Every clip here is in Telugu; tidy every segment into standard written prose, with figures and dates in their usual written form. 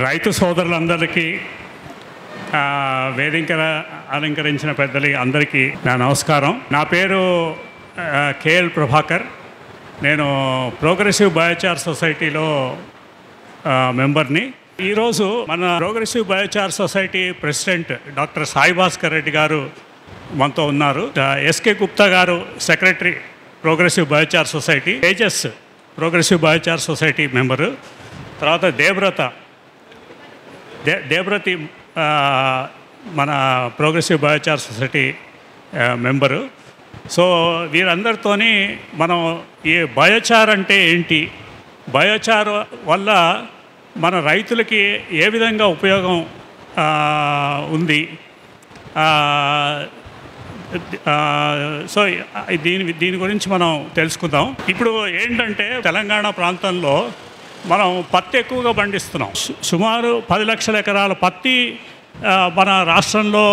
రైతు సోదరులందరికీ వేదిక అలంకరించిన పెద్దలకి అందరికీ నా నమస్కారం. నా పేరు కేఎల్ ప్రభాకర్. నేను ప్రోగ్రెసివ్ బయోచార్ సొసైటీలో మెంబర్ని. ఈరోజు మన progressive biochar society president doctor Sai Bhaskar Reddy గారు మనతో ఉన్నారు. ఎస్కే గుప్తా గారు secretary progressive biochar society, Tejas progressive biochar society member, తర్వాత దేవ్రతి మన progressive biochar society member. So వీరందరితోని మనం ఈ బయోచార్ అంటే ఏంటి, బయోచార్ వల్ల మన రైతులకి ఏ విధంగా ఉపయోగం ఉంది, సో దీని గురించి మనం తెలుసుకుందాం. ఇప్పుడు ఏంటంటే తెలంగాణ ప్రాంతంలో మనం పత్తి ఎక్కువగా పండిస్తున్నాం. సుమారు 10 లక్షల ఎకరాల పత్తి మన రాష్ట్రంలో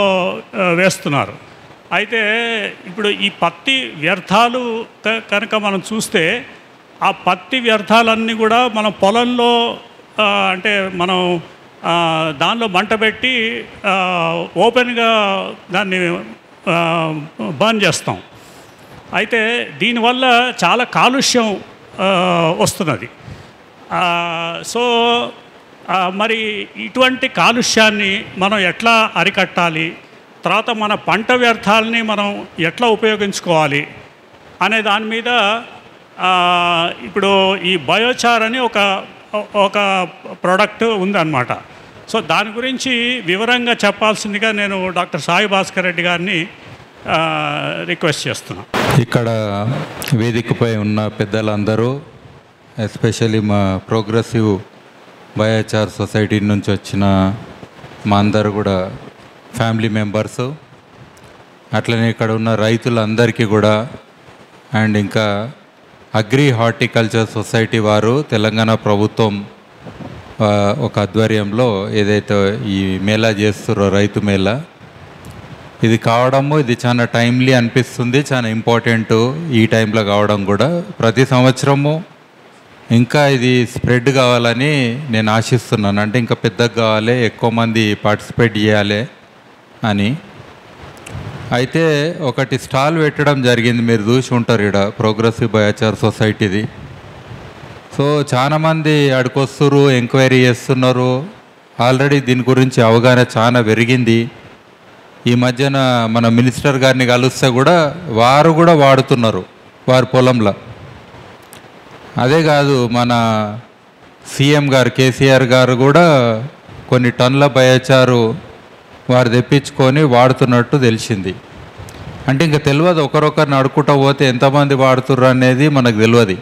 వేస్తున్నారు. అయితే ఇప్పుడు ఈ పత్తి వ్యర్థాలు కనుక మనం చూస్తే ఆ పత్తి వ్యర్థాలన్నీ కూడా మన పొలంలో అంటే మనం దానిలో మంట పెట్టి ఓపెన్గా దాన్ని బర్న్ చేస్తాం. అయితే దీనివల్ల చాలా కాలుష్యం వస్తున్నది. సో మరి ఇటువంటి కాలుష్యాన్ని మనం ఎట్లా అరికట్టాలి, తర్వాత మన పంట వ్యర్థాలని మనం ఎట్లా ఉపయోగించుకోవాలి అనే దాని మీద ఇప్పుడు ఈ బయోచార్ అని ఒక ప్రోడక్ట్ ఉందన్నమాట. సో దాని గురించి వివరంగా చెప్పాల్సిందిగా నేను డాక్టర్ సాయి భాస్కర్ రెడ్డి గారిని రిక్వెస్ట్ చేస్తున్నాను. ఇక్కడ వేదికపై ఉన్న పెద్దలందరూ, ఎస్పెషల్లీ మా ప్రోగ్రెసివ్ బయోచార్ సొసైటీ నుంచి వచ్చిన మా అందరు కూడా ఫ్యామిలీ మెంబర్సు, అట్లనే ఇక్కడ ఉన్న రైతులందరికీ కూడా, అండ్ ఇంకా అగ్రి హార్టికల్చర్ సొసైటీ వారు తెలంగాణ ప్రభుత్వం ఒక ఆధ్వర్యంలో ఏదైతే ఈ మేళా చేస్తారో రైతు మేళా, ఇది కావడము ఇది చాలా టైమ్లీ అనిపిస్తుంది, చాలా ఇంపార్టెంట్ ఈ టైంలో కావడం కూడా. ప్రతి సంవత్సరము ఇంకా ఇది స్ప్రెడ్ కావాలని నేను ఆశిస్తున్నాను. అంటే ఇంకా పెద్దగా కావాలి, ఎక్కువ మంది పార్టిసిపేట్ చేయాలి అని. అయితే ఒకటి స్టాల్ పెట్టడం జరిగింది, మీరు చూసి ఉంటారు ఇక్కడ ప్రోగ్రెసివ్ బయోచార్ సొసైటీది. సో చాలామంది అడుకొస్తున్నారు, ఎంక్వైరీ చేస్తున్నారు. ఆల్రెడీ దీని గురించి అవగాహన చాలా పెరిగింది. ఈ మధ్యన మన మినిస్టర్ గారిని కలిస్తే కూడా వారు కూడా వాడుతున్నారు వారి పొలంలో. అదే కాదు, మన సీఎం గారు కేసీఆర్ గారు కూడా కొన్ని టన్నుల బయోచారు వారు తెప్పించుకొని వాడుతున్నట్టు తెలిసింది. అంటే ఇంకా తెలియదు, ఒకరొకరిని అడుక్కుంటూ పోతే ఎంతమంది వాడుతుర్రు అనేది మనకు తెలియదు.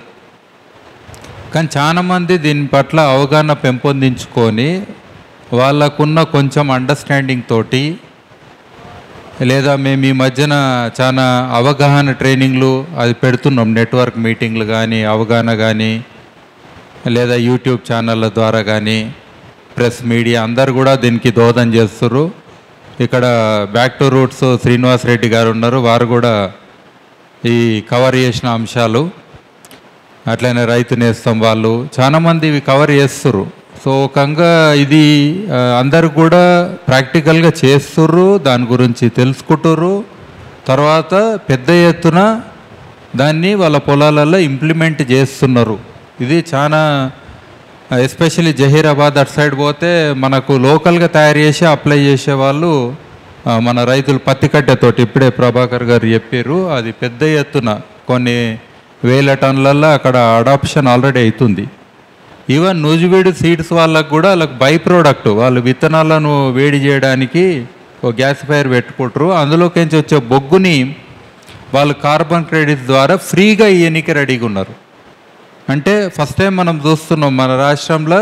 కానీ చాలామంది దీని పట్ల అవగాహన పెంపొందించుకొని వాళ్ళకున్న కొంచెం అండర్స్టాండింగ్ తోటి, లేదా మేము ఈ మధ్యన చాలా అవగాహన ట్రైనింగ్లు అది పెడుతున్నాం, నెట్వర్క్ మీటింగ్లు కానీ అవగాహన కానీ, లేదా యూట్యూబ్ ఛానళ్ళ ద్వారా కానీ, ప్రెస్ మీడియా అందరు కూడా దీనికి దోహదం చేస్తున్నారు. ఇక్కడ back to roots Srinivas Reddy గారు ఉన్నారు, వారు కూడా ఈ కవర్ చేసిన అంశాలు, అట్లనే రైతు నేస్తం వాళ్ళు చాలామంది ఇవి కవర్ చేస్తుర్రు. సో ఒకంగా ఇది అందరు కూడా ప్రాక్టికల్గా చేస్తుర్రు, దాని గురించి తెలుసుకుంటుర్రు, తర్వాత పెద్ద ఎత్తున దాన్ని వాళ్ళ పొలాలలో ఇంప్లిమెంట్ చేస్తున్నారు. ఇది చాలా ఎస్పెషల్లీ జహీరాబాద్ అటు సైడ్ పోతే మనకు లోకల్గా తయారు చేసి అప్లై చేసే వాళ్ళు మన రైతులు పత్తి కట్టెతోటి, ఇప్పుడే ప్రభాకర్ గారు చెప్పారు, అది పెద్ద ఎత్తున కొన్ని వేల టన్నులలో అక్కడ అడాప్షన్ ఆల్రెడీ అవుతుంది. ఈవెన్ నూజివీడు సీడ్స్ వాళ్ళకు కూడా వాళ్ళకి బై ప్రోడక్ట్, వాళ్ళు విత్తనాలను వేడి చేయడానికి ఒక గ్యాస్ ఫైర్ పెట్టుకుంటారు, అందులోకించి వచ్చే బొగ్గుని వాళ్ళు కార్బన్ క్రెడిట్స్ ద్వారా ఫ్రీగా ఇయ్యనికి రెడీగా ఉన్నారు. అంటే ఫస్ట్ టైం మనం చూస్తున్నాం మన రాష్ట్రంలో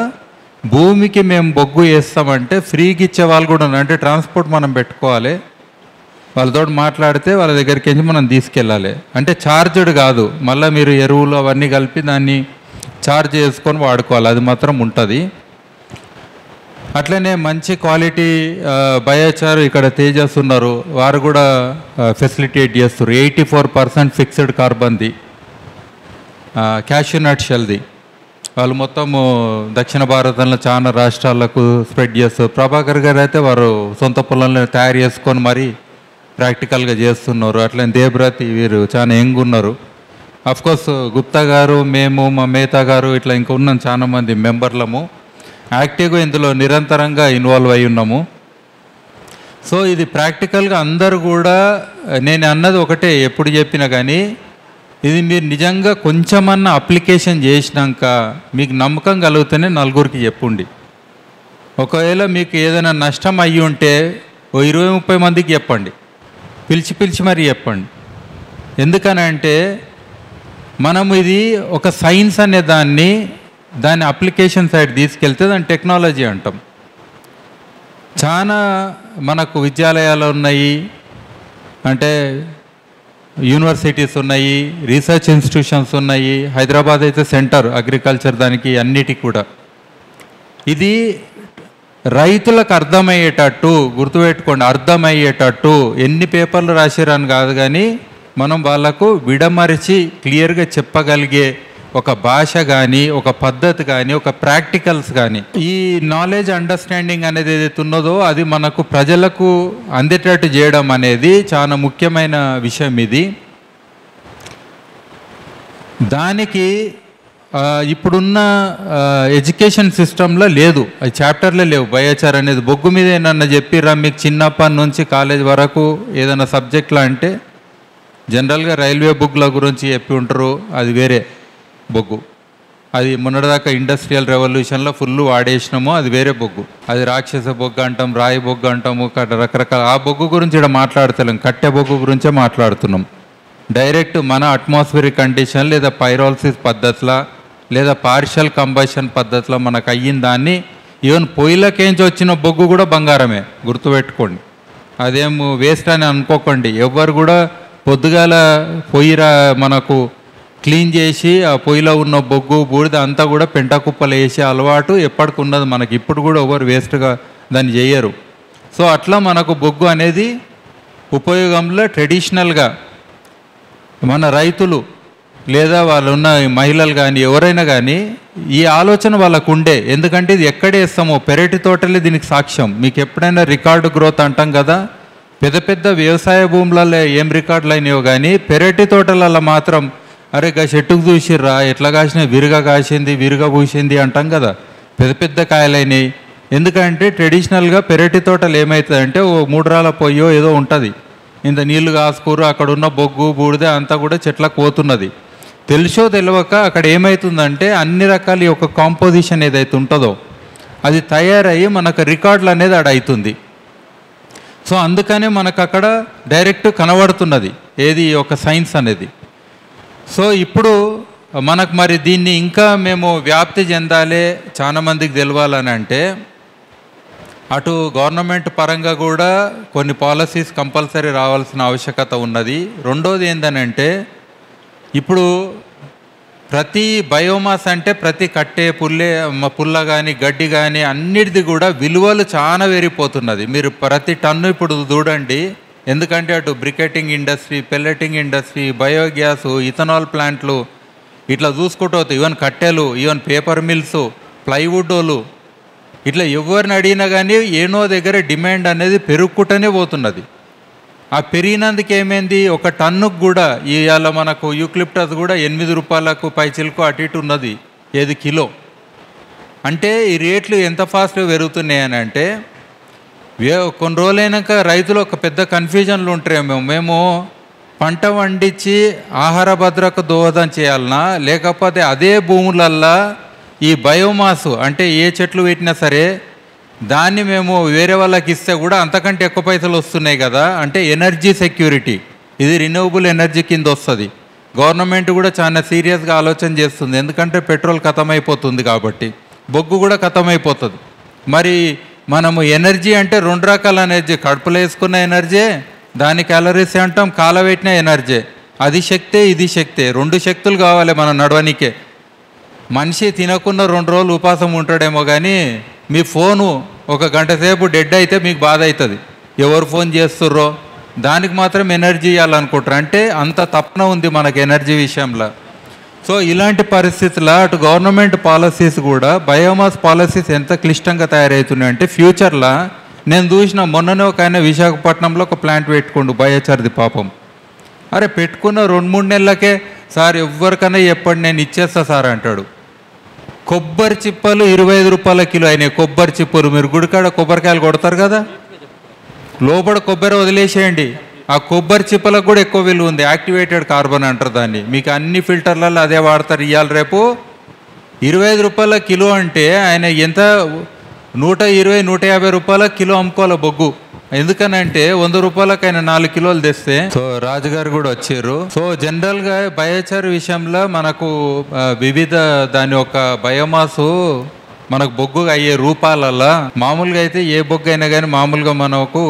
భూమికి మేము బొగ్గు వేస్తామంటే ఫ్రీగా ఇచ్చే వాళ్ళు కూడా ఉన్నారు. అంటే ట్రాన్స్పోర్ట్ మనం పెట్టుకోవాలి, వాళ్ళతో మాట్లాడితే వాళ్ళ దగ్గరికి వెళ్ళి మనం తీసుకెళ్ళాలి. అంటే ఛార్జ్డ్ కాదు, మళ్ళీ మీరు ఎరువులు అవన్నీ కలిపి దాన్ని ఛార్జ్ చేసుకొని వాడుకోవాలి, అది మాత్రం ఉంటుంది. అట్లనే మంచి క్వాలిటీ బయోచార్ ఇక్కడ తేజస్ ఉన్నారు, వారు కూడా ఫెసిలిటేట్ చేస్తారు. 84% ఫిక్స్డ్ కార్బన్ది, క్యాష్యూ నట్ షెల్ది, వాళ్ళు మొత్తము దక్షిణ భారతంలో చాలా రాష్ట్రాలకు స్ప్రెడ్ చేస్తారు. ప్రభాకర్ గారు అయితే వారు సొంత పొలంలో తయారు చేసుకొని మరీ ప్రాక్టికల్గా చేస్తున్నారు. అట్లా దేబ్రతి వీరు చాలా యంగ్ ఉన్నారు. అఫ్కోర్స్ గుప్తా గారు, మేము, మా మేతా గారు ఇట్లా ఇంకా ఉన్నాం చాలామంది మెంబర్లము యాక్టివ్గా ఇందులో నిరంతరంగా ఇన్వాల్వ్ అయి ఉన్నాము. సో ఇది ప్రాక్టికల్గా అందరూ కూడా నేను అన్నది ఒకటే ఎప్పుడు చెప్పినా కానీ, ఇది మీరు నిజంగా కొంచెమన్నా అప్లికేషన్ చేసినాక మీకు నమ్మకం కలిగితేనే నలుగురికి చెప్పుండి. ఒకవేళ మీకు ఏదైనా నష్టం అయ్యి ఉంటే ఓ 20-30 మందికి చెప్పండి, పిలిచి మరి చెప్పండి. ఎందుకనంటే మనము ఇది ఒక సైన్స్ అనే దాని అప్లికేషన్ సైడ్ తీసుకెళ్తే దాన్ని టెక్నాలజీ అంటాం. చాలా మనకు విద్యాలయాలు ఉన్నాయి, అంటే యూనివర్సిటీస్ ఉన్నాయి, రీసెర్చ్ ఇన్స్టిట్యూషన్స్ ఉన్నాయి. హైదరాబాద్ అయితే సెంటర్ అగ్రికల్చర్ దానికి అన్నిటికీ కూడా. ఇది రైతులకు అర్థమయ్యేటట్టు గుర్తుపెట్టుకోండి, అర్థమయ్యేటట్టు ఎన్ని పేపర్లు రాసిరని కాదు కానీ మనం వాళ్ళకు విడమరిచి క్లియర్గా చెప్పగలిగే ఒక భాష కానీ, ఒక పద్ధతి కానీ, ఒక ప్రాక్టికల్స్ కానీ, ఈ నాలెడ్జ్ అండర్స్టాండింగ్ అనేది ఏదైతే ఉన్నదో అది మనకు ప్రజలకు అందేటట్టు చేయడం అనేది చాలా ముఖ్యమైన విషయం. ఇది దానికి ఇప్పుడున్న ఎడ్యుకేషన్ సిస్టంలో లేదు, అది చాప్టర్లే లేవు. బయోచార్ అనేది బొగ్గు మీద ఏమన్నా చెప్పిరా మీకు చిన్నప్పటి నుంచి కాలేజ్ వరకు ఏదైనా సబ్జెక్ట్లో అంటే జనరల్గా రైల్వే బుక్ల గురించి చెప్పి ఉంటారు, అది వేరే బొగ్గు. అది మొన్నటిదాకా ఇండస్ట్రియల్ రెవల్యూషన్లో ఫుల్ వాడేసినాము, అది వేరే బొగ్గు. అది రాక్షస బొగ్గు అంటాం, రాయి బొగ్గు అంటాము, రకరకాల ఆ బొగ్గు గురించి ఇక్కడ మాట్లాడతలేం, కట్టె బొగ్గు గురించే మాట్లాడుతున్నాం. డైరెక్ట్ మన అట్మాస్ఫిరిక్ కండిషన్ లేదా పైరాలసిస్ పద్ధతిలో లేదా పార్షియల్ కంబషన్ పద్ధతిలో మనకు అయ్యిన దాన్ని ఈవెన్ పొయ్యిలకేంచి వచ్చిన బొగ్గు కూడా బంగారమే, గుర్తుపెట్టుకోండి. అదేం వేస్ట్ అని అనుకోకండి. ఎవరు కూడా పొద్దుగాల పొయ్యిరా మనకు క్లీన్ చేసి ఆ పొయ్యిలో ఉన్న బొగ్గు బూడిద అంతా కూడా పెంట కుప్పలు వేసే అలవాటు ఎప్పటికి ఉన్నది మనకి. ఇప్పుడు కూడా ఎవరు వేస్ట్గా దాన్ని చేయరు. సో అట్లా మనకు బొగ్గు అనేది ఉపయోగంలో ట్రెడిషనల్గా మన రైతులు లేదా వాళ్ళు ఉన్న మహిళలు కానీ ఎవరైనా కానీ ఈ ఆలోచన వాళ్ళకు ఉండే. ఎందుకంటే ఇది ఎక్కడేస్తామో పెరటి తోటలే దీనికి సాక్ష్యం. మీకు ఎప్పుడైనా రికార్డు గ్రోత్ అంటాం కదా, పెద్ద పెద్ద వ్యవసాయ భూములలో ఏం రికార్డులు అయినాయో కానీ పెరటి తోటలలో మాత్రం అరే గా చెట్టుకు చూసిర్రా ఎట్లా కాసిన విరుగా కాసింది, విరుగా పూసింది అంటాం కదా, పెద్ద పెద్ద కాయలైనవి. ఎందుకంటే ట్రెడిషనల్గా పెరటి తోటలు ఏమవుతుందంటే ఓ 3 రాళ్ళ పొయ్యో ఏదో ఉంటుంది, ఇంత నీళ్లు కాసుకూరు, అక్కడ ఉన్న బొగ్గు బూడిద అంతా కూడా చెట్లకు పోతున్నది. తెలుసో తెలియక అక్కడ ఏమవుతుందంటే అన్ని రకాల ఒక కాంపోజిషన్ ఏదైతే ఉంటుందో అది తయారయ్యి మనకు రికార్డులు అనేది ఆడ అవుతుంది. సో అందుకనే మనకు అక్కడ డైరెక్ట్ కనబడుతున్నది ఏది ఒక సైన్స్ అనేది. సో ఇప్పుడు మనకు మరి దీన్ని ఇంకా మేము వ్యాప్తి చెందాలి, చాలామందికి తెలవాలని అంటే అటు గవర్నమెంట్ పరంగా కూడా కొన్ని పాలసీస్ కంపల్సరీ రావాల్సిన ఆవశ్యకత ఉన్నది. రెండోది ఏంటనంటే ఇప్పుడు ప్రతి బయోమాస్ అంటే ప్రతి కట్టే పుల్ల కానీ గడ్డి కానీ అన్నిటిది కూడా విలువలు చాలా పెరిగిపోతున్నది. మీరు ప్రతి టన్ను ఇప్పుడు చూడండి, ఎందుకంటే అటు briquetting industry, pelleting industry, biogas, ethanol ప్లాంట్లు ఇట్లా చూసుకుంటూ పోతాయి. ఈవెన్ కట్టెలు, ఈవెన్ పేపర్ మిల్స్, ప్లైవుడ్లు, ఇట్లా ఎవరిని అడిగినా కానీ ఏనో దగ్గర డిమాండ్ అనేది పెరుగుకుంటూనే పోతున్నది. ఆ పెరిగినందుకు ఏమైంది, ఒక టన్నుకు కూడా ఇవాళ మనకు యూక్లిప్టస్ కూడా 8 రూపాయలకు పైచిలకు అటు ఇటు ఉన్నది, ఏది కిలో. అంటే ఈ రేట్లు ఎంత ఫాస్ట్గా పెరుగుతున్నాయి అని అంటే కొన్ని రోజులైనాక రైతులు ఒక పెద్ద కన్ఫ్యూజన్లు ఉంటారేమో, మేము పంట పండించి ఆహార భద్రతకు దోహదం చేయాలన్నా లేకపోతే అదే భూములల్లా ఈ బయోమాస్ అంటే ఏ చెట్లు పెట్టినా సరే దాన్ని మేము వేరే వాళ్ళకి ఇస్తే కూడా అంతకంటే ఎక్కువ పైసలు వస్తున్నాయి కదా. అంటే ఎనర్జీ సెక్యూరిటీ, ఇది రిన్యూవబుల్ ఎనర్జీ కింద వస్తుంది. గవర్నమెంట్ కూడా చాలా సీరియస్గా ఆలోచన చేస్తుంది, ఎందుకంటే పెట్రోల్ ఖతమైపోతుంది కాబట్టి, బొగ్గు కూడా ఖతమైపోతుంది. మరి మనము ఎనర్జీ అంటే 2 రకాల ఎనర్జీ, కడుపులో వేసుకున్న ఎనర్జీ దాని క్యాలరీస్ అంటాం, కాలబెట్టిన ఎనర్జీ, అది శక్తే ఇది శక్తే, 2 శక్తులు కావాలి మన నడవనికే. మనిషి తినకుండా 2 రోజులు ఉపాసం ఉంటాడేమో కానీ మీ ఫోను 1 గంట సేపు డెడ్ అయితే మీకు బాధ అవుతుంది, ఎవరు ఫోన్ చేస్తుర్రో దానికి మాత్రం ఎనర్జీ ఇవ్వాలనుకుంటారు. అంటే అంత తప్పన ఉంది మనకు ఎనర్జీ విషయంలో. సో ఇలాంటి పరిస్థితుల్లో అటు గవర్నమెంట్ పాలసీస్ కూడా బయోమాస్ పాలసీస్ ఎంత క్లిష్టంగా తయారవుతున్నాయంటే ఫ్యూచర్లో నేను చూసిన మొన్ననే ఒక ఆయన విశాఖపట్నంలో ఒక ప్లాంట్ పెట్టుకోండు బయోచార్ది పాపం. అరే పెట్టుకున్న 2-3 నెలలకే సార్ ఎవరికైనా చెప్పండి నేను ఇచ్చేస్తా సార్ అంటాడు. కొబ్బరి చిప్పలు 25 రూపాయల కిలో అయినాయి. కొబ్బరి చిప్పలు మీరు గుడికాడ కొబ్బరికాయలు కొడతారు కదా, లోపల కొబ్బరి వదిలేసేయండి. ఆ కొబ్బరి చిప్పలకు కూడా ఎక్కువ విలువ ఉంది. యాక్టివేటెడ్ కార్బన్ అంటారు దాన్ని. మీకు అన్ని ఫిల్టర్లలో అదే వాడతారు. ఇవాళ రేపు 25 రూపాయల కిలో అంటే ఆయన ఎంత 120-150 రూపాయల కిలో అమ్ముకోవాలి బొగ్గు. ఎందుకనంటే 100 రూపాయలకు ఆయన 4 కిలోలు తెస్తే. సో రాజుగారు కూడా వచ్చారు. సో జనరల్గా బయోచార్ విషయంలో మనకు వివిధ దాని యొక్క బయోమాసు మనకు బొగ్గు అయ్యే రూపాలల్లో మామూలుగా అయితే ఏ బొగ్గు అయినా కానీ మామూలుగా మనకు